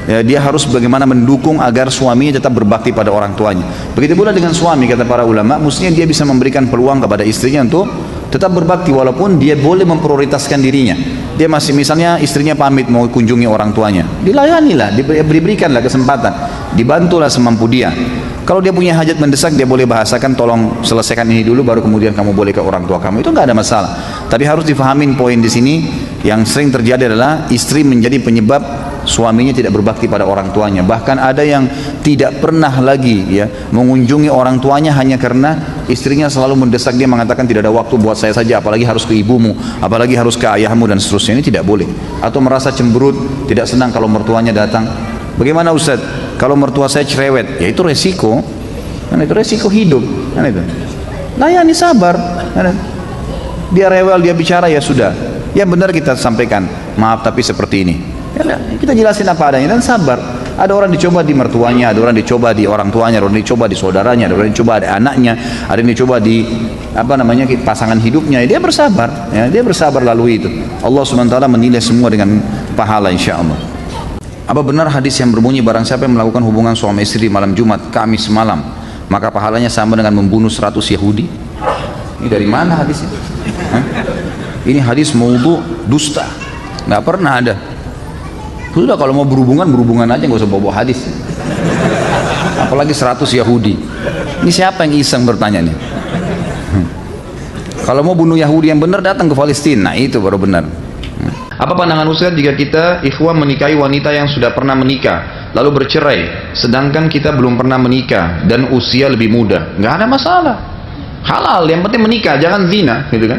ya, dia harus bagaimana mendukung agar suaminya tetap berbakti pada orang tuanya. Begitu pula dengan suami, kata para ulama, mestinya dia bisa memberikan peluang kepada istrinya untuk tetap berbakti walaupun dia boleh memprioritaskan dirinya. Dia masih, misalnya istrinya pamit mau kunjungi orang tuanya, dilayanilah, diberikanlah kesempatan, dibantulah semampu dia. Kalau dia punya hajat mendesak, dia boleh bahasakan, tolong selesaikan ini dulu baru kemudian kamu boleh ke orang tua kamu. Itu nggak ada masalah. Tapi harus difahamin poin di sini yang sering terjadi adalah istri menjadi penyebab suaminya tidak berbakti pada orang tuanya. Bahkan ada yang tidak pernah lagi ya mengunjungi orang tuanya hanya karena istrinya selalu mendesak, dia mengatakan tidak ada waktu buat saya saja, apalagi harus ke ibumu, apalagi harus ke ayahmu dan seterusnya. Ini tidak boleh. Atau merasa cemberut, tidak senang kalau mertuanya datang. Bagaimana Ustaz? Kalau mertua saya cerewet, ya itu resiko. Kan itu resiko hidup. Kan itu. Layani, sabar. Kan dia rewel, dia bicara, ya sudah. Ya benar kita sampaikan, maaf tapi seperti ini. Ya, kita jelasin apa adanya dan sabar. Ada orang dicoba di mertuanya, ada orang dicoba di orang tuanya, ada orang dicoba di saudaranya, ada orang dicoba di anaknya, ada yang dicoba di pasangan hidupnya. Dia bersabar, ya, dia bersabar lalu itu. Allah SWT menilai semua dengan pahala insyaallah. Apa benar hadis yang berbunyi barang siapa yang melakukan hubungan suami istri malam Jumat, Kamis malam, maka pahalanya sama dengan membunuh 100 Yahudi? Ini dari mana hadisnya? Hah? Ini hadis maudhu, dusta, nggak pernah ada. Sudah kalau mau berhubungan aja, nggak usah bawa hadis. Apalagi 100 Yahudi. Ini siapa yang iseng bertanya nih? Kalau mau bunuh Yahudi yang benar, datang ke Palestina. Nah itu baru benar. Apa pandangan Ustaz jika kita ikhwan menikahi wanita yang sudah pernah menikah lalu bercerai sedangkan kita belum pernah menikah dan usia lebih muda? Nggak ada masalah, halal, yang penting menikah, jangan zina gitu kan.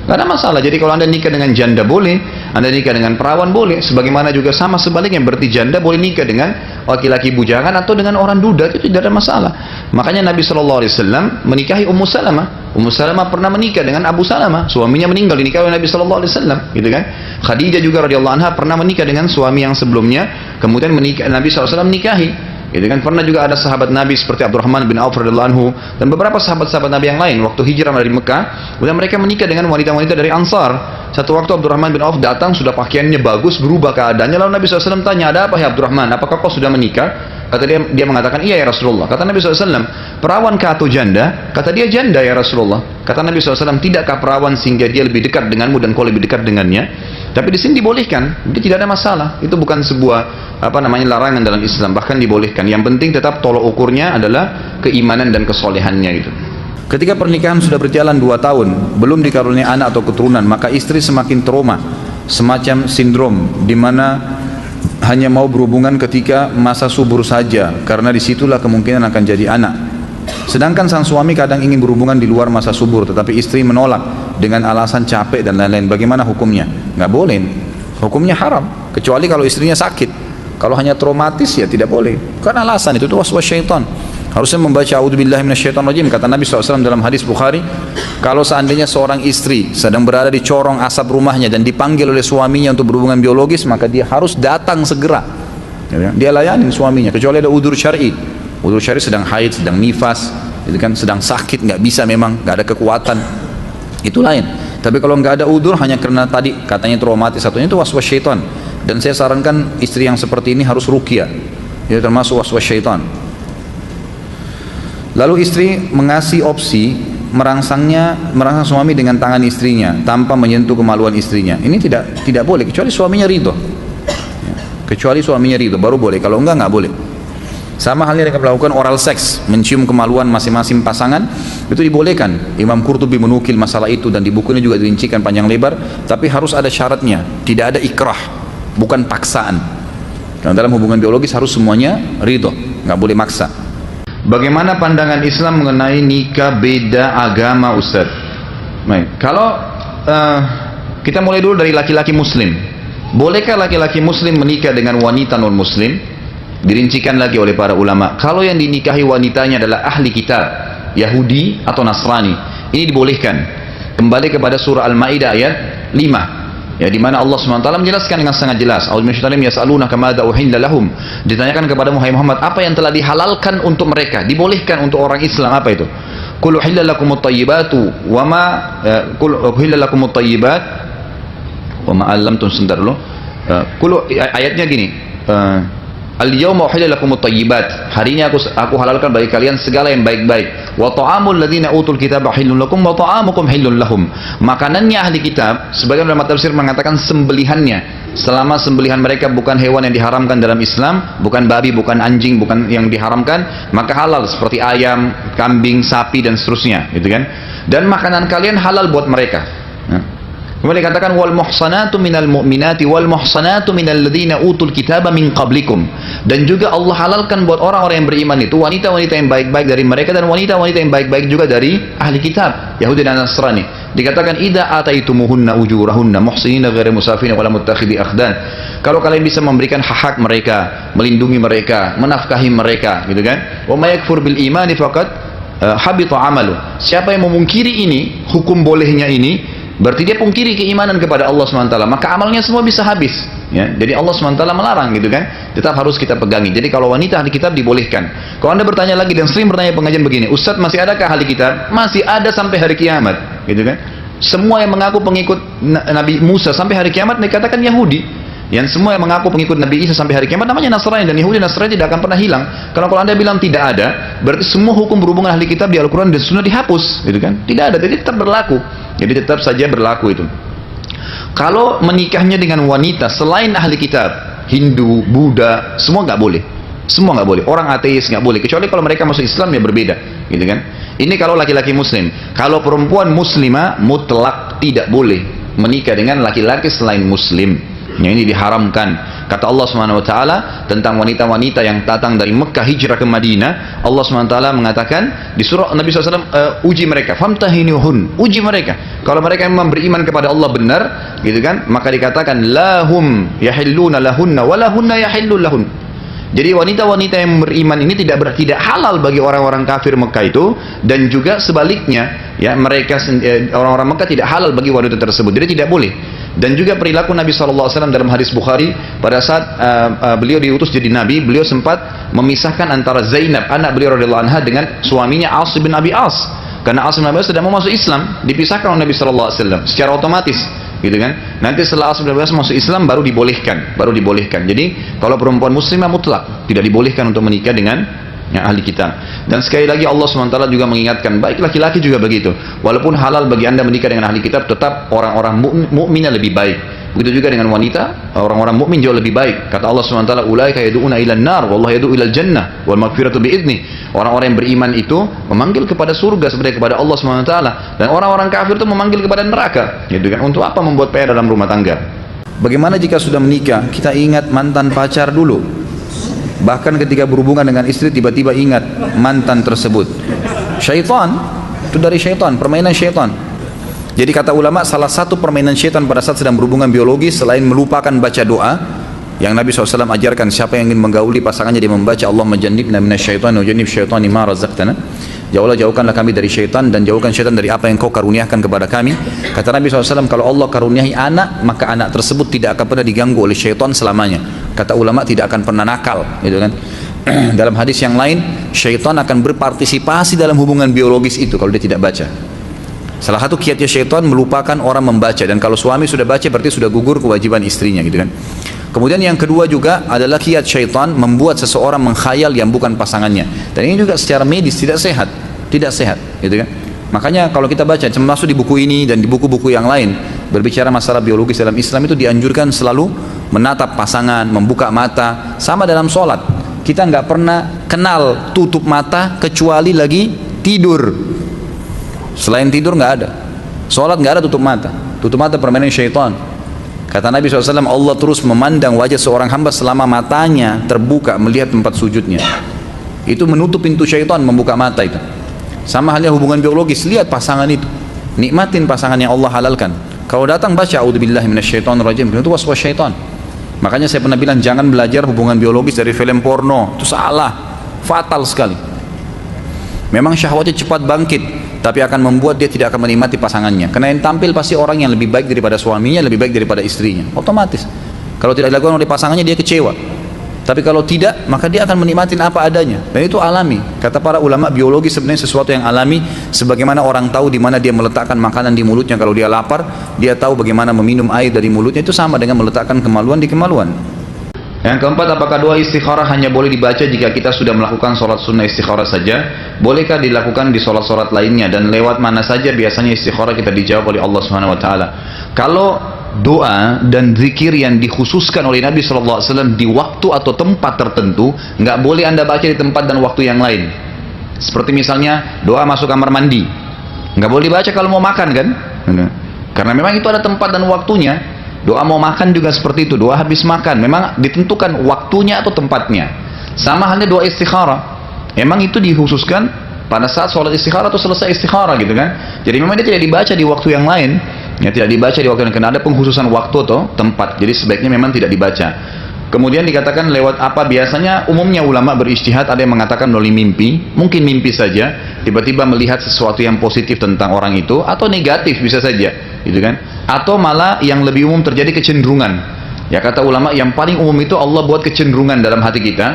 Nggak ada masalah. Jadi kalau anda nikah dengan janda boleh, anda nikah dengan perawan boleh, sebagaimana juga sama sebaliknya, berarti janda boleh nikah dengan laki-laki bujangan atau dengan orang duda, itu tidak ada masalah. Makanya Nabi SAW menikahi Ummu Salamah. Ummu Salamah pernah menikah dengan Abu Salamah, suaminya meninggal, dinikahi oleh Nabi SAW, gitu kan. Khadijah juga radhiyallahu anha pernah menikah dengan suami yang sebelumnya, kemudian menikah, Nabi SAW menikahi. Gitu kan. Pernah juga ada sahabat Nabi seperti Abdurrahman bin Auf radhiyallahu anhu dan beberapa sahabat-sahabat Nabi yang lain waktu hijrah dari Mekah, kemudian mereka menikah dengan wanita-wanita dari Ansar. Satu waktu Abdurrahman bin Auf datang, sudah pakaiannya bagus, berubah keadaannya, lalu Nabi SAW tanya, ada apa ya Abdurrahman, apakah kau sudah menikah? Kata dia mengatakan, iya ya Rasulullah. Kata Nabi SAW, perawankah atau janda? Kata dia, janda ya Rasulullah. Kata Nabi SAW, tidakkah perawan sehingga dia lebih dekat denganmu dan kau lebih dekat dengannya? Tapi di sini dibolehkan, dia tidak ada masalah. Itu bukan sebuah larangan dalam Islam, bahkan dibolehkan. Yang penting tetap tolok ukurnya adalah keimanan dan kesolehannya itu. Ketika pernikahan sudah berjalan 2 tahun, belum dikaruniai anak atau keturunan, maka istri semakin trauma, semacam sindrom, di mana hanya mau berhubungan ketika masa subur saja, karena disitulah kemungkinan akan jadi anak. Sedangkan sang suami kadang ingin berhubungan di luar masa subur, tetapi istri menolak dengan alasan capek dan lain-lain. Bagaimana hukumnya? Nggak boleh. Hukumnya haram, kecuali kalau istrinya sakit. Kalau hanya traumatis ya tidak boleh. Karena alasan itu waswas syaitan. Harusnya membaca a'udzubillahi minasyaitonirrajim. Kata Nabi SAW dalam hadis Bukhari, kalau seandainya seorang istri sedang berada di corong asap rumahnya dan dipanggil oleh suaminya untuk berhubungan biologis, maka dia harus datang segera. Dia layanin suaminya, kecuali ada udzur syar'i. Udzur syar'i sedang haid, sedang nifas, itu kan sedang sakit, nggak bisa memang, nggak ada kekuatan, itu lain. Tapi kalau nggak ada udzur hanya karena tadi katanya traumatis satunya, itu waswas syaitan. Dan saya sarankan istri yang seperti ini harus ruqyah, itu termasuk waswas syaitan. Lalu istri mengasih opsi merangsang suami dengan tangan istrinya tanpa menyentuh kemaluan istrinya. Ini tidak boleh kecuali suaminya ridho. Kecuali suaminya ridho baru boleh. Kalau enggak boleh. Sama halnya dengan melakukan oral seks, mencium kemaluan masing-masing pasangan, itu dibolehkan. Imam Qurtubi menukil masalah itu dan di bukunya juga dirincikan panjang lebar. Tapi harus ada syaratnya. Tidak ada ikrah, bukan paksaan. Karena dalam hubungan biologis harus semuanya ridho, nggak boleh maksa. Bagaimana pandangan Islam mengenai nikah beda agama, Ustaz? Baik, kalau kita mulai dulu dari laki-laki muslim. Bolehkah laki-laki muslim menikah dengan wanita non-muslim? Dirincikan lagi oleh para ulama. Kalau yang dinikahi wanitanya adalah ahli kitab, Yahudi atau Nasrani, ini dibolehkan. Kembali kepada surah Al-Maidah ayat 5. Ya, di mana Allah SWT menjelaskan dengan sangat jelas. Ditanyakan kepada Muhammad, apa yang telah dihalalkan untuk mereka, dibolehkan untuk orang Islam, apa itu? Qul uhilla lakumut thayyibatu wa ma qul uhilla lakumut thayyibat wa ma allamtum, sebentar dulu. Ayatnya gini. Al-yawma uhilla lakumut thayyibat. Hari ini aku halalkan bagi kalian segala yang baik-baik. Wa ta'amul ladzina utul kitaba hillun lakum wa ta'amukum hillun lahum. Makanannya ahli kitab, sebagian ulama tafsir mengatakan sembelihannya. Selama sembelihan mereka bukan hewan yang diharamkan dalam Islam, bukan babi, bukan anjing, bukan yang diharamkan, maka halal seperti ayam, kambing, sapi dan seterusnya, gitu kan? Dan makanan kalian halal buat mereka. Kemudian dikatakan wal muhsanatu minal mu'minati wal muhsanatu minal ladzina utul kitaba min qablikum. Dan juga Allah halalkan buat orang-orang yang beriman itu wanita-wanita yang baik-baik dari mereka dan wanita-wanita yang baik-baik juga dari ahli kitab, Yahudi dan Nasrani. Dikatakan idza ataitumuhunna ujurahunna muhsinina ghairu musafina wala muttakhidhi akhdan. Kalau kalian bisa memberikan hak-hak mereka, melindungi mereka, menafkahi mereka, gitu kan? Wa may yakfur bil imani faqad habita amalu. Siapa yang memungkiri ini, hukum bolehnya ini, berarti dia pungkiri keimanan kepada Allah SWT, maka amalnya semua bisa habis, ya. Jadi Allah SWT melarang, gitu kan, tetap harus kita pegangi. Jadi kalau wanita ahli kitab dibolehkan. Kalau anda bertanya lagi dan sering bertanya pengajian begini, Ustadz masih adakah ahli kitab? Masih ada sampai hari kiamat, gitu kan. Semua yang mengaku pengikut Nabi Musa sampai hari kiamat dikatakan Yahudi. Yang semua yang mengaku pengikut Nabi Isa sampai hari kiamat namanya Nasrani, dan Yahudi dan Nasrani tidak akan pernah hilang. Karena kalau anda bilang tidak ada, berarti semua hukum berhubungan ahli kitab di Al-Quran dan Sunnah dihapus, gitu kan? Tidak ada, jadi tetap berlaku. Jadi tetap saja berlaku itu. Kalau menikahnya dengan wanita selain ahli kitab, Hindu, Buddha, semua nggak boleh. Semua nggak boleh. Orang ateis nggak boleh. Kecuali kalau mereka masuk Islam ya berbeda, gitu kan? Ini kalau laki-laki Muslim. Kalau perempuan Muslimah mutlak tidak boleh menikah dengan laki-laki selain Muslim. Yang ini diharamkan. Kata Allah Subhanahu wa taala tentang wanita-wanita yang datang dari Mekah hijrah ke Madinah, Allah Subhanahu wa taala mengatakan di surah Nabi SAW, uji mereka, famtahinuhun, uji mereka. Kalau mereka memang beriman kepada Allah benar, gitu kan, maka dikatakan lahum yahilluna lahunna wa lahunna yahillun lahun. Jadi wanita-wanita yang beriman ini tidak halal bagi orang-orang kafir Mekah itu, dan juga sebaliknya, ya, mereka orang-orang Mekah tidak halal bagi wanita tersebut. Jadi tidak boleh. Dan juga perilaku Nabi SAW dalam hadis Bukhari, pada saat beliau diutus jadi Nabi, beliau sempat memisahkan antara Zainab, anak beliau radhiyallahu anha, dengan suaminya As bin Abi As. Karena As bin Abi As tidak mau masuk Islam, dipisahkan oleh Nabi SAW secara otomatis, gitu kan. Nanti setelah As bin Abi As masuk Islam baru dibolehkan. Jadi kalau perempuan muslimah mutlak tidak dibolehkan untuk menikah dengan yang ahli kitab. Dan sekali lagi Allah SWT juga mengingatkan, baik laki-laki juga begitu. Walaupun halal bagi anda menikah dengan ahli kitab, tetap orang-orang mukminnya lebih baik. Begitu juga dengan wanita, orang-orang mukmin jauh lebih baik. Kata Allah SWT, ulaika yad'una ilan nar wallahu yad'u ilal jannah wal maghfiratu bi'idznih. Orang-orang yang beriman itu memanggil kepada surga seperti kepada Allah SWT, dan orang-orang kafir itu memanggil kepada neraka, gitu kan. Untuk apa membuat PR dalam rumah tangga? Bagaimana jika sudah menikah kita ingat mantan pacar dulu? Bahkan ketika berhubungan dengan istri tiba-tiba ingat mantan tersebut. Syaitan, itu dari syaitan, permainan syaitan. Jadi kata ulama, salah satu permainan syaitan pada saat sedang berhubungan biologis selain melupakan baca doa yang Nabi SAW ajarkan, siapa yang ingin menggauli pasangannya dia membaca Allahumma jannibna minasyaitan wa jannib syaitani ma razaqtana. Jauhkanlah kami dari syaitan dan jauhkan syaitan dari apa yang kau karuniakan kepada kami. Kata Nabi SAW, kalau Allah karuniahi anak, maka anak tersebut tidak akan pernah diganggu oleh syaitan selamanya. Kata ulama, tidak akan pernah nakal, gitu kan. Dalam hadis yang lain, syaitan akan berpartisipasi dalam hubungan biologis itu kalau dia tidak baca. Salah satu kiatnya syaitan melupakan orang membaca, dan kalau suami sudah baca berarti sudah gugur kewajiban istrinya, gitu kan. Kemudian yang kedua juga adalah kiat syaitan membuat seseorang mengkhayal yang bukan pasangannya, dan ini juga secara medis tidak sehat, gitu kan. Makanya kalau kita baca, termasuk di buku ini dan di buku-buku yang lain berbicara masalah biologis dalam Islam, itu dianjurkan selalu menatap pasangan, membuka mata. Sama dalam sholat, kita nggak pernah kenal tutup mata kecuali lagi tidur. Selain tidur nggak ada. Sholat nggak ada tutup mata. Tutup mata permainan syaitan. Kata Nabi SAW, Allah terus memandang wajah seorang hamba selama matanya terbuka melihat tempat sujudnya. Itu menutup pintu syaitan, membuka mata itu. Sama halnya hubungan biologis, lihat pasangan itu, nikmatin pasangan yang Allah halalkan. Kalau datang baca a'udzubillahi minasyaitonirrajim, itu waswas syaitan. Makanya saya pernah bilang, jangan belajar hubungan biologis dari film porno, itu salah, fatal sekali. Memang syahwatnya cepat bangkit, tapi akan membuat dia tidak akan menikmati pasangannya. Karena yang tampil pasti orang yang lebih baik daripada suaminya, lebih baik daripada istrinya, otomatis. Kalau tidak dilakukan oleh pasangannya, dia kecewa. Tapi kalau tidak, maka dia akan menikmati apa adanya. Dan itu alami. Kata para ulama biologi sebenarnya sesuatu yang alami. Sebagaimana orang tahu di mana dia meletakkan makanan di mulutnya kalau dia lapar, dia tahu bagaimana meminum air dari mulutnya. Itu sama dengan meletakkan kemaluan di kemaluan. Yang keempat, apakah doa istikharah hanya boleh dibaca jika kita sudah melakukan sholat sunnah istikharah saja? Bolehkah dilakukan di sholat-sholat lainnya? Dan lewat mana saja biasanya istikharah kita dijawab oleh Allah Subhanahu Wa Taala? Kalau doa dan zikir yang dikhususkan oleh Nabi SAW di waktu atau tempat tertentu, nggak boleh anda baca di tempat dan waktu yang lain. Seperti misalnya doa masuk kamar mandi, nggak boleh dibaca kalau mau makan kan? Karena memang itu ada tempat dan waktunya. Doa mau makan juga seperti itu, doa habis makan memang ditentukan waktunya atau tempatnya. Sama halnya doa istikharah, memang itu dikhususkan pada saat sholat istikharah atau selesai istikharah gitu kan. Jadi memang dia tidak dibaca di waktu yang lain, ya tidak dibaca di waktu yang lain karena ada pengkhususan waktu atau tempat. Jadi sebaiknya memang tidak dibaca. Kemudian dikatakan lewat apa? Biasanya umumnya ulama berijtihad, ada yang mengatakan melalui mimpi, mungkin mimpi saja, tiba-tiba melihat sesuatu yang positif tentang orang itu, atau negatif bisa saja, gitu kan? Atau malah yang lebih umum terjadi kecenderungan. Ya kata ulama yang paling umum itu Allah buat kecenderungan dalam hati kita.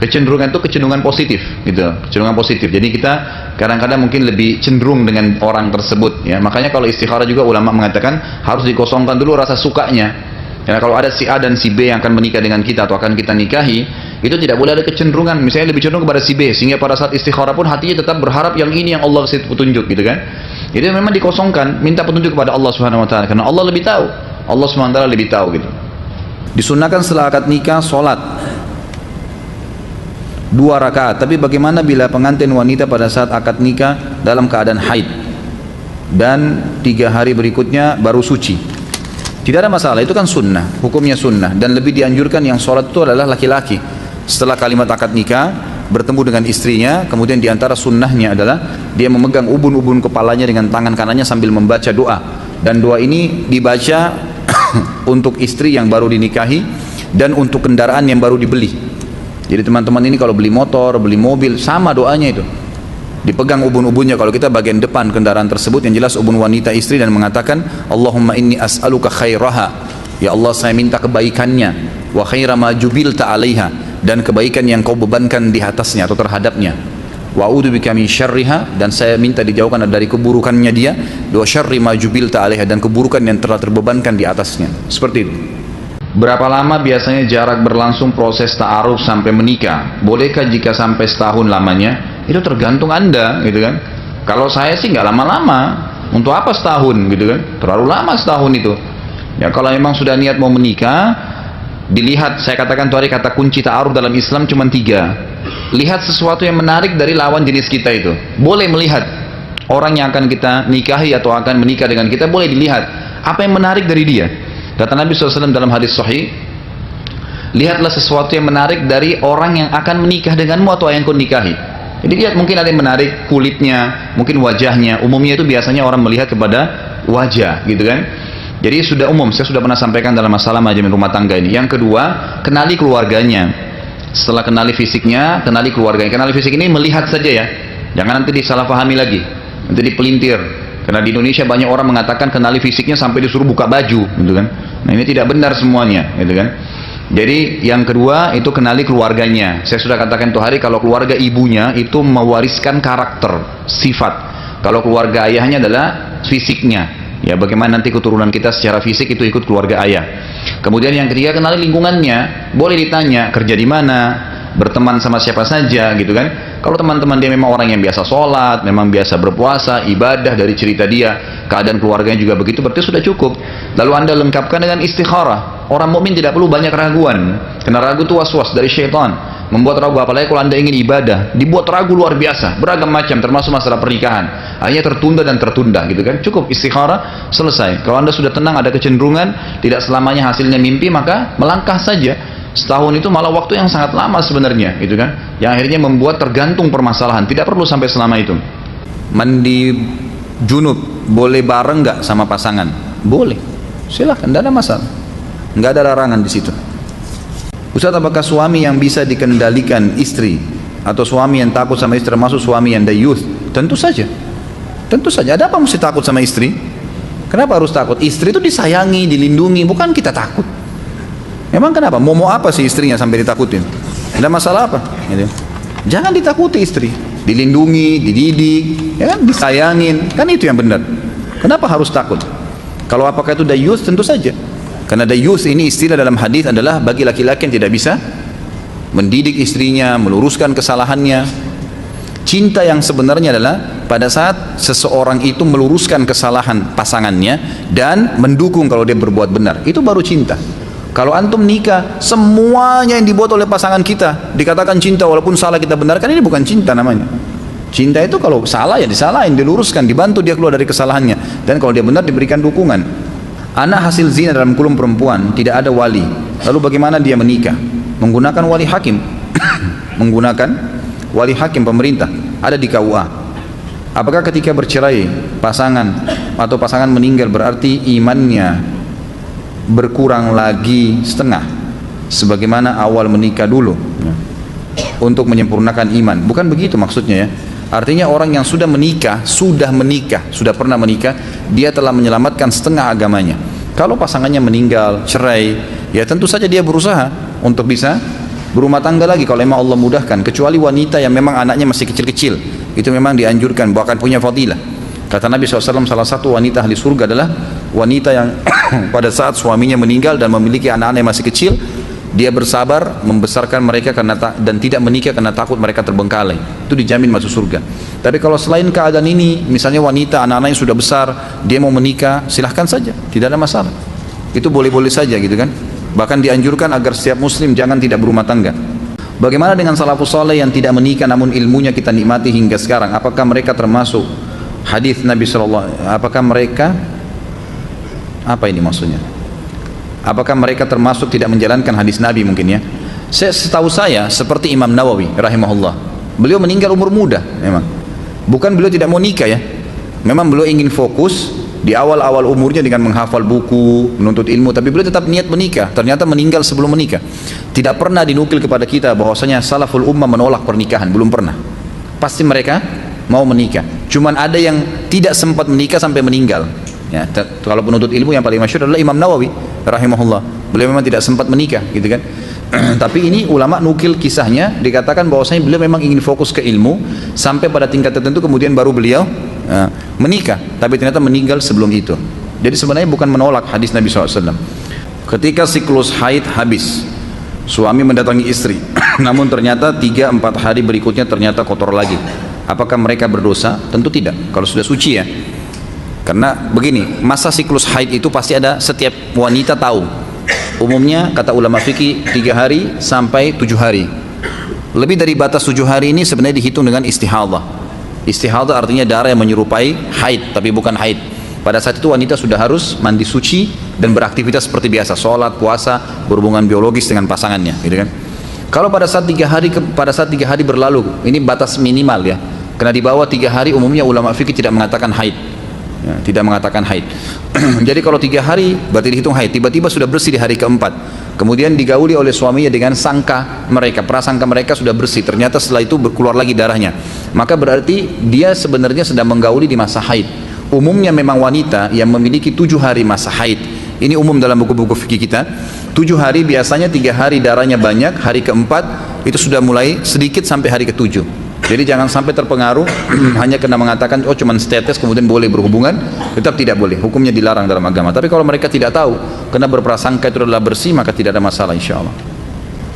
Kecenderungan itu kecenderungan positif, gitu, kecenderungan positif. Jadi kita kadang-kadang mungkin lebih cenderung dengan orang tersebut. Ya makanya kalau istikharah juga ulama mengatakan harus dikosongkan dulu rasa sukanya. Karena kalau ada si A dan si B yang akan menikah dengan kita atau akan kita nikahi, itu tidak boleh ada kecenderungan. Misalnya lebih cenderung kepada si B, sehingga pada saat istikharah pun hatinya tetap berharap yang ini yang Allah kasih petunjuk, gitu kan? Jadi memang dikosongkan, minta petunjuk kepada Allah Subhanahu Wa Taala, karena Allah lebih tahu, Allah Subhanahu Wa Taala lebih tahu, gitu. Disunnahkan setelah akad nikah sholat 2 rakaat. Tapi bagaimana bila pengantin wanita pada saat akad nikah dalam keadaan haid dan 3 hari berikutnya baru suci? Tidak ada masalah, itu kan sunnah, hukumnya sunnah. Dan lebih dianjurkan yang sholat itu adalah laki-laki. Setelah kalimat akad nikah, bertemu dengan istrinya, kemudian diantara sunnahnya adalah dia memegang ubun-ubun kepalanya dengan tangan kanannya sambil membaca doa. Dan doa ini dibaca untuk istri yang baru dinikahi dan untuk kendaraan yang baru dibeli. Jadi teman-teman ini kalau beli motor, beli mobil, sama doanya itu. Dipegang ubun-ubunnya kalau kita bagian depan kendaraan tersebut, yang jelas ubun wanita istri, dan mengatakan Allahumma inni as'aluka khairaha, ya Allah saya minta kebaikannya, wa khaira ma jubilta alaiha, dan kebaikan yang kau bebankan di atasnya atau terhadapnya, wa a'udzubika min syarriha, dan saya minta dijauhkan dari keburukannya dia, wa syarri ma jubilta alaiha, dan keburukan yang telah terbebankan di atasnya. Seperti itu. Berapa lama biasanya jarak berlangsung proses ta'aruf sampai menikah? Bolehkah jika sampai setahun lamanya? Itu tergantung anda, gitu kan. Kalau saya sih nggak lama-lama. Untuk apa setahun, gitu kan? Terlalu lama setahun itu. Ya kalau memang sudah niat mau menikah, dilihat, saya katakan tadi kata kunci ta'aruf dalam Islam cuma 3. Lihat sesuatu yang menarik dari lawan jenis kita itu. Boleh melihat orang yang akan kita nikahi atau akan menikah dengan kita, boleh dilihat apa yang menarik dari dia. Kata Nabi SAW dalam hadis sahih, lihatlah sesuatu yang menarik dari orang yang akan menikah denganmu atau yang kau nikahi. Jadi lihat, mungkin ada yang menarik kulitnya, mungkin wajahnya. Umumnya itu biasanya orang melihat kepada wajah, gitu kan. Jadi sudah umum, saya sudah pernah sampaikan dalam masalah manajemen rumah tangga ini. Yang kedua, kenali keluarganya. Setelah kenali fisiknya, kenali keluarganya. Kenali fisik ini melihat saja ya, jangan nanti disalahpahami lagi, nanti dipelintir. Karena di Indonesia banyak orang mengatakan kenali fisiknya sampai disuruh buka baju, gitu kan. Nah ini tidak benar semuanya, gitu kan. Jadi yang kedua itu kenali keluarganya. Saya sudah katakan tuh hari, kalau keluarga ibunya itu mewariskan karakter, sifat. Kalau keluarga ayahnya adalah fisiknya. Ya bagaimana nanti keturunan kita secara fisik itu ikut keluarga ayah. Kemudian yang ketiga kenali lingkungannya. Boleh ditanya kerja di mana, berteman sama siapa saja, gitu kan. Kalau teman-teman dia memang orang yang biasa sholat, memang biasa berpuasa, ibadah, dari cerita dia, keadaan keluarganya juga begitu, berarti sudah cukup. Lalu anda lengkapkan dengan istikharah. Orang mukmin tidak perlu banyak raguan, karena ragu itu was-was dari syaitan, membuat ragu. Apalagi kalau anda ingin ibadah, dibuat ragu luar biasa, beragam macam, termasuk masalah pernikahan. Akhirnya tertunda dan tertunda, gitu kan. Cukup istikharah, selesai. Kalau anda sudah tenang, ada kecenderungan, tidak selamanya hasilnya mimpi, maka melangkah saja. Setahun itu malah waktu yang sangat lama sebenarnya, gitu kan, yang akhirnya membuat tergantung permasalahan. Tidak perlu sampai selama itu. Mandi junub boleh bareng nggak sama pasangan? Boleh, silahkan, tidak ada masalah, nggak ada larangan di situ. Ustaz, apakah suami yang bisa dikendalikan istri atau suami yang takut sama istri termasuk suami yang dayuth? Tentu saja, tentu saja. Ada apa mesti takut sama istri? Kenapa harus takut? Istri itu disayangi, dilindungi, bukan kita takut. Emang kenapa? Mau apa sih istrinya sampai ditakutin? Tidak masalah apa? Gitu. Jangan ditakuti istri, dilindungi, dididik, ya kan? Disayangin, kan itu yang benar. Kenapa harus takut? Kalau apakah itu dayus? Tentu saja. Karena dayus ini istilah dalam hadis adalah bagi laki-laki yang tidak bisa mendidik istrinya, meluruskan kesalahannya. Cinta yang sebenarnya adalah pada saat seseorang itu meluruskan kesalahan pasangannya dan mendukung kalau dia berbuat benar, itu baru cinta. Kalau antum nikah, semuanya yang dibuat oleh pasangan kita dikatakan cinta walaupun salah kita benarkan, ini bukan cinta namanya. Cinta itu kalau salah ya disalahin, diluruskan, dibantu dia keluar dari kesalahannya, dan kalau dia benar diberikan dukungan. Anak hasil zina dalam kulum perempuan tidak ada wali, lalu bagaimana dia menikah? Menggunakan wali hakim. Menggunakan wali hakim pemerintah, ada di KUA. Apakah ketika bercerai pasangan atau pasangan meninggal berarti imannya berkurang lagi setengah sebagaimana awal menikah dulu untuk menyempurnakan iman? Bukan begitu maksudnya ya. Artinya orang yang sudah menikah, sudah pernah menikah, dia telah menyelamatkan setengah agamanya. Kalau pasangannya meninggal, cerai, ya tentu saja dia berusaha untuk bisa berumah tangga lagi kalau memang Allah mudahkan, kecuali wanita yang memang anaknya masih kecil-kecil, itu memang dianjurkan, bahkan punya fadilah. Kata Nabi SAW, salah satu wanita ahli surga adalah wanita yang pada saat suaminya meninggal dan memiliki anak-anak yang masih kecil, dia bersabar membesarkan mereka dan tidak menikah karena takut mereka terbengkalai. Itu dijamin masuk surga. Tapi kalau selain keadaan ini, misalnya wanita anak-anaknya sudah besar, dia mau menikah, silahkan saja, tidak ada masalah. Itu boleh-boleh saja gitu kan. Bahkan dianjurkan agar setiap muslim jangan tidak berumah tangga. Bagaimana dengan salafus saleh yang tidak menikah namun ilmunya kita nikmati hingga sekarang? Apakah mereka termasuk hadis Nabi SAW? Apakah mereka, apa ini maksudnya? Apakah mereka termasuk tidak menjalankan hadis Nabi mungkin ya? Setahu saya seperti Imam Nawawi rahimahullah, beliau meninggal umur muda memang. Bukan beliau tidak mau nikah ya, memang beliau ingin fokus di awal-awal umurnya dengan menghafal buku, menuntut ilmu, tapi beliau tetap niat menikah. Ternyata meninggal sebelum menikah. Tidak pernah dinukil kepada kita bahwasanya salaful ummah menolak pernikahan, belum pernah. Pasti mereka mau menikah. Cuman ada yang tidak sempat menikah sampai meninggal. Ya, kalau penuntut ilmu yang paling masyhur adalah Imam Nawawi rahimahullah. Beliau memang tidak sempat menikah, gitu kan? Tapi ini ulama nukil kisahnya, dikatakan bahwasanya beliau memang ingin fokus ke ilmu sampai pada tingkat tertentu, kemudian baru beliau menikah. Tapi ternyata meninggal sebelum itu. Jadi sebenarnya bukan menolak hadis Nabi SAW. Ketika siklus haid habis, suami mendatangi istri, namun ternyata 3-4 hari berikutnya ternyata kotor lagi. Apakah mereka berdosa? Tentu tidak. Kalau sudah suci ya. Karena begini, masa siklus haid itu pasti ada, setiap wanita tahu. Umumnya kata ulama fikih 3 hari sampai 7 hari. Lebih dari batas 7 hari ini sebenarnya dihitung dengan istihadah. Istihadah artinya darah yang menyerupai haid, tapi bukan haid. Pada saat itu wanita sudah harus mandi suci dan beraktivitas seperti biasa, sholat, puasa, berhubungan biologis dengan pasangannya, gitu kan? Kalau pada saat 3 hari berlalu, ini batas minimal ya. Karena di bawah 3 hari umumnya ulama fikih tidak mengatakan haid. Ya, tidak mengatakan haid. Jadi kalau 3 hari berarti dihitung haid. Tiba-tiba sudah bersih di hari keempat, kemudian digauli oleh suaminya dengan sangka mereka, prasangka mereka sudah bersih, ternyata setelah itu keluar lagi darahnya, maka berarti dia sebenarnya sedang menggauli di masa haid. Umumnya memang wanita yang memiliki 7 hari masa haid, ini umum dalam buku-buku fikih kita, 7 hari biasanya 3 hari darahnya banyak, hari keempat itu sudah mulai sedikit sampai hari ke-7. Jadi jangan sampai terpengaruh hanya karena mengatakan oh cuman setetes kemudian boleh berhubungan, tetap tidak boleh, hukumnya dilarang dalam agama. Tapi kalau mereka tidak tahu karena berprasangka itu adalah bersih, maka tidak ada masalah insya Allah.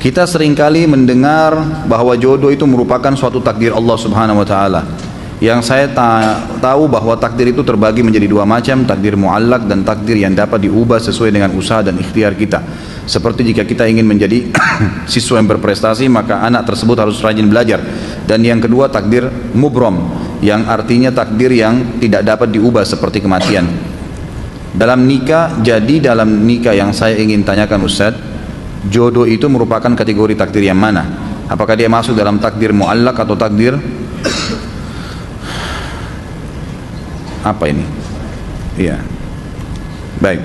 Kita seringkali mendengar bahwa jodoh itu merupakan suatu takdir Allah Subhanahu wa taala. Yang saya tahu bahwa takdir itu terbagi menjadi 2 macam, takdir muallak dan takdir yang dapat diubah sesuai dengan usaha dan ikhtiar kita. Seperti jika kita ingin menjadi siswa yang berprestasi, maka anak tersebut harus rajin belajar. Dan yang kedua takdir mubrom, yang artinya takdir yang tidak dapat diubah seperti kematian. Dalam nikah yang saya ingin tanyakan Ustaz, jodoh itu merupakan kategori takdir yang mana? Apakah dia masuk dalam takdir muallak atau takdir apa ini? Iya. Baik.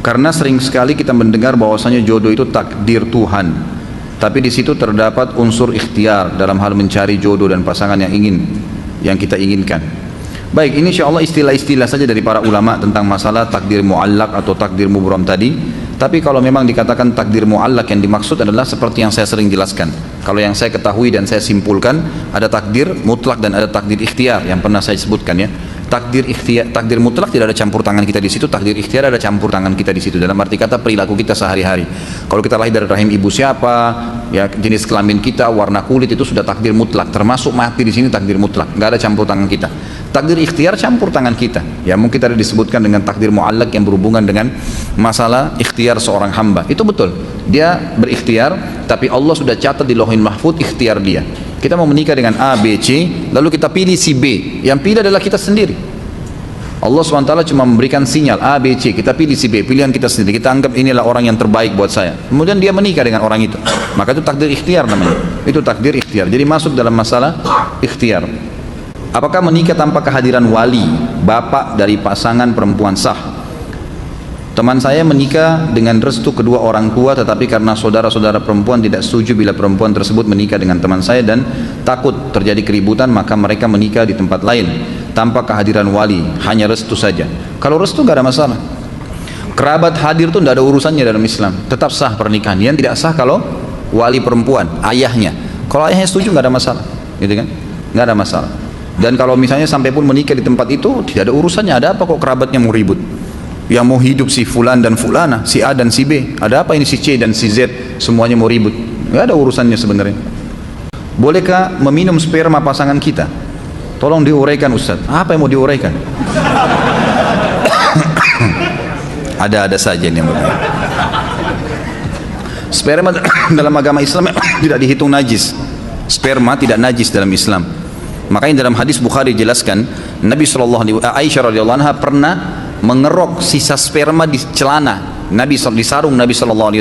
Karena sering sekali kita mendengar bahwasanya jodoh itu takdir Tuhan, tapi di situ terdapat unsur ikhtiar dalam hal mencari jodoh dan pasangan yang kita inginkan. Baik, ini insyaallah istilah-istilah saja dari para ulama tentang masalah takdir muallak atau takdir mubram tadi. Tapi kalau memang dikatakan takdir mu'allak, yang dimaksud adalah seperti yang saya sering jelaskan. Kalau yang saya ketahui dan saya simpulkan, ada takdir mutlak dan ada takdir ikhtiar yang pernah saya sebutkan ya. Takdir ikhtiar, takdir mutlak tidak ada campur tangan kita di situ. Takdir ikhtiar ada campur tangan kita di situ. Dalam arti kata perilaku kita sehari-hari. Kalau kita lahir dari rahim ibu siapa, ya jenis kelamin kita, warna kulit, itu sudah takdir mutlak. Termasuk mati di sini takdir mutlak. Nggak ada campur tangan kita. Takdir ikhtiar campur tangan kita. Ya mungkin tadi disebutkan dengan takdir mu'allak yang berhubungan dengan masalah ikhtiar seorang hamba. Itu betul. Dia berikhtiar, tapi Allah sudah catat di Lauhul Mahfuz ikhtiar dia. Kita mau menikah dengan A, B, C, lalu kita pilih si B. Yang pilih adalah kita sendiri. Allah SWT cuma memberikan sinyal A, B, C, kita pilih si B, pilihan kita sendiri. Kita anggap inilah orang yang terbaik buat saya. Kemudian dia menikah dengan orang itu. Maka itu takdir ikhtiar namanya. Itu takdir ikhtiar. Jadi masuk dalam masalah ikhtiar. Apakah menikah tanpa kehadiran wali, bapak dari pasangan perempuan sah? Teman saya menikah dengan restu kedua orang tua, tetapi karena saudara-saudara perempuan tidak setuju bila perempuan tersebut menikah dengan teman saya dan takut terjadi keributan, maka mereka menikah di tempat lain tanpa kehadiran wali, hanya restu saja. Kalau restu nggak ada masalah. Kerabat hadir itu tidak ada urusannya dalam Islam, tetap sah pernikahan. Yang tidak sah kalau wali perempuan, ayahnya. Kalau ayahnya setuju nggak ada masalah, gitu kan? Nggak ada masalah. Dan kalau misalnya sampai pun menikah di tempat itu, tidak ada urusannya. Ada apa kok kerabatnya mau ribut? Yang mau hidup si fulan dan fulana, si A dan si B. Ada apa ini si C dan si Z, semuanya mau ribut? Nggak ada urusannya sebenarnya. Bolehkah meminum sperma pasangan kita? Tolong diuraikan Ustaz. Apa yang mau diuraikan? Ada saja yang bertanya. Sperma dalam agama Islam tidak dihitung najis. Sperma tidak najis dalam Islam. Makanya dalam hadis Bukhari jelaskan, Nabi Aisyah radhiyallahu anha pernah mengerok sisa sperma di celana Nabi, di sarung Nabi SAW,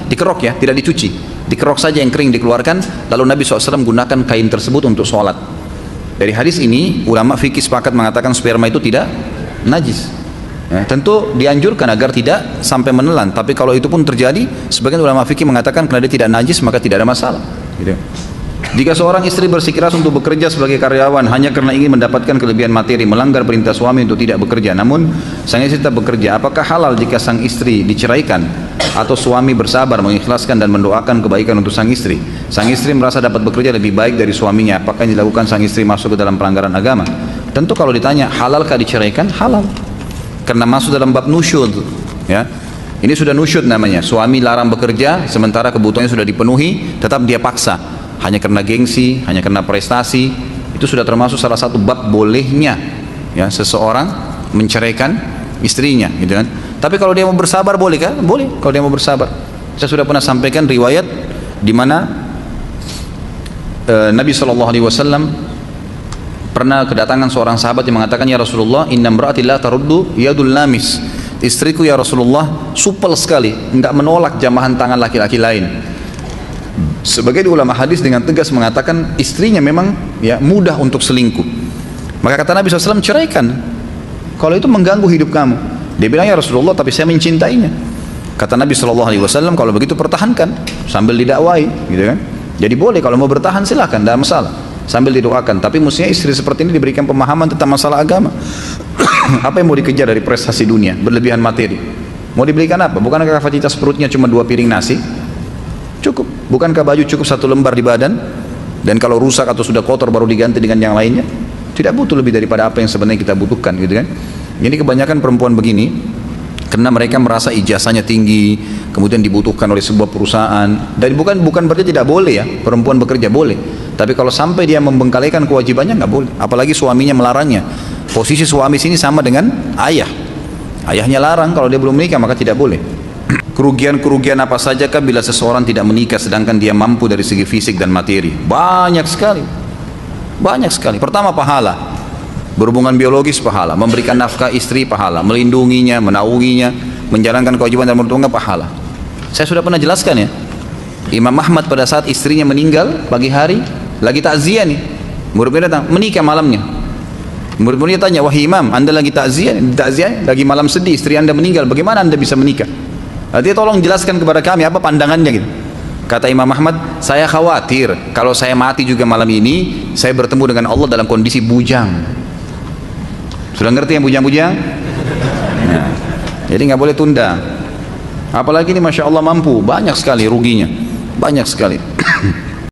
dikerok ya, tidak dicuci, dikerok saja yang kering dikeluarkan, lalu Nabi SAW gunakan kain tersebut untuk sholat. Dari hadis ini ulama fikih sepakat mengatakan sperma itu tidak najis ya, tentu dianjurkan agar tidak sampai menelan, tapi kalau itu pun terjadi, sebagian ulama fikih mengatakan karena dia tidak najis maka tidak ada masalah gitu. Jika seorang istri bersikeras untuk bekerja sebagai karyawan hanya karena ingin mendapatkan kelebihan materi, melanggar perintah suami untuk tidak bekerja, namun sang istri tetap bekerja, apakah halal jika sang istri diceraikan atau suami bersabar, mengikhlaskan dan mendoakan kebaikan untuk sang istri? Sang istri merasa dapat bekerja lebih baik dari suaminya, apakah yang dilakukan sang istri masuk ke dalam pelanggaran agama? Tentu kalau ditanya halalkah diceraikan? Halal, karena masuk dalam bab nusyud ya. Ini sudah nusyud namanya, suami larang bekerja sementara kebutuhannya sudah dipenuhi, tetap dia paksa hanya karena gengsi, hanya karena prestasi. Itu sudah termasuk salah satu bab bolehnya ya seseorang menceraikan istrinya gitu kan. Tapi kalau dia mau bersabar boleh kan? Boleh kalau dia mau bersabar. Saya sudah pernah sampaikan riwayat di mana Nabi SAW pernah kedatangan seorang sahabat yang mengatakan, ya Rasulullah, inna imra'ati la taruddu yadul lamis. Istriku ya Rasulullah supel sekali, enggak menolak jamahan tangan laki-laki lain. Sebagai ulama hadis dengan tegas mengatakan istrinya memang ya mudah untuk selingkuh. Maka kata Nabi SAW, ceraikan kalau itu mengganggu hidup kamu. Dia bilang, ya Rasulullah, tapi saya mencintainya. Kata Nabi SAW, kalau begitu pertahankan sambil didakwai gitu kan. Jadi boleh kalau mau bertahan silahkan, tidak masalah, sambil didoakan. Tapi mestinya istri seperti ini diberikan pemahaman tentang masalah agama. Apa yang mau dikejar dari prestasi dunia, berlebihan materi? Mau diberikan apa? Bukankah kapasitas perutnya cuma 2 piring nasi? Cukup. Bukankah baju cukup 1 lembar di badan? Dan kalau rusak atau sudah kotor baru diganti dengan yang lainnya? Tidak butuh lebih daripada apa yang sebenarnya kita butuhkan gitu kan. Ini kebanyakan perempuan begini karena mereka merasa ijazahnya tinggi, kemudian dibutuhkan oleh sebuah perusahaan. Dan bukan berarti tidak boleh ya, perempuan bekerja boleh. Tapi kalau sampai dia membengkalikan kewajibannya nggak boleh. Apalagi suaminya melarangnya. Posisi suami sini sama dengan ayah. Ayahnya larang, kalau dia belum menikah maka tidak boleh. Kerugian-kerugian apa sajakah bila seseorang tidak menikah sedangkan dia mampu dari segi fisik dan materi? Banyak sekali. Banyak sekali. Pertama, pahala. Berhubungan biologis pahala, memberikan nafkah istri pahala, melindunginya, menaunginya, menjalankan kewajiban dalam rumah tangga pahala. Saya sudah pernah jelaskan ya. Imam Ahmad pada saat istrinya meninggal pagi hari, lagi takziah nih. Murid-murid datang, menikah malamnya. Murid-murid tanya, wahai Imam, anda lagi takziah, lagi malam sedih, istri anda meninggal, bagaimana anda bisa menikah? Dia tolong jelaskan kepada kami apa pandangannya gitu. Kata Imam Ahmad, saya khawatir kalau saya mati juga malam ini, saya bertemu dengan Allah dalam kondisi bujang. Sudah ngerti yang bujang-bujang? Nah, jadi nggak boleh tunda. Apalagi ini Masya Allah mampu, banyak sekali ruginya, banyak sekali.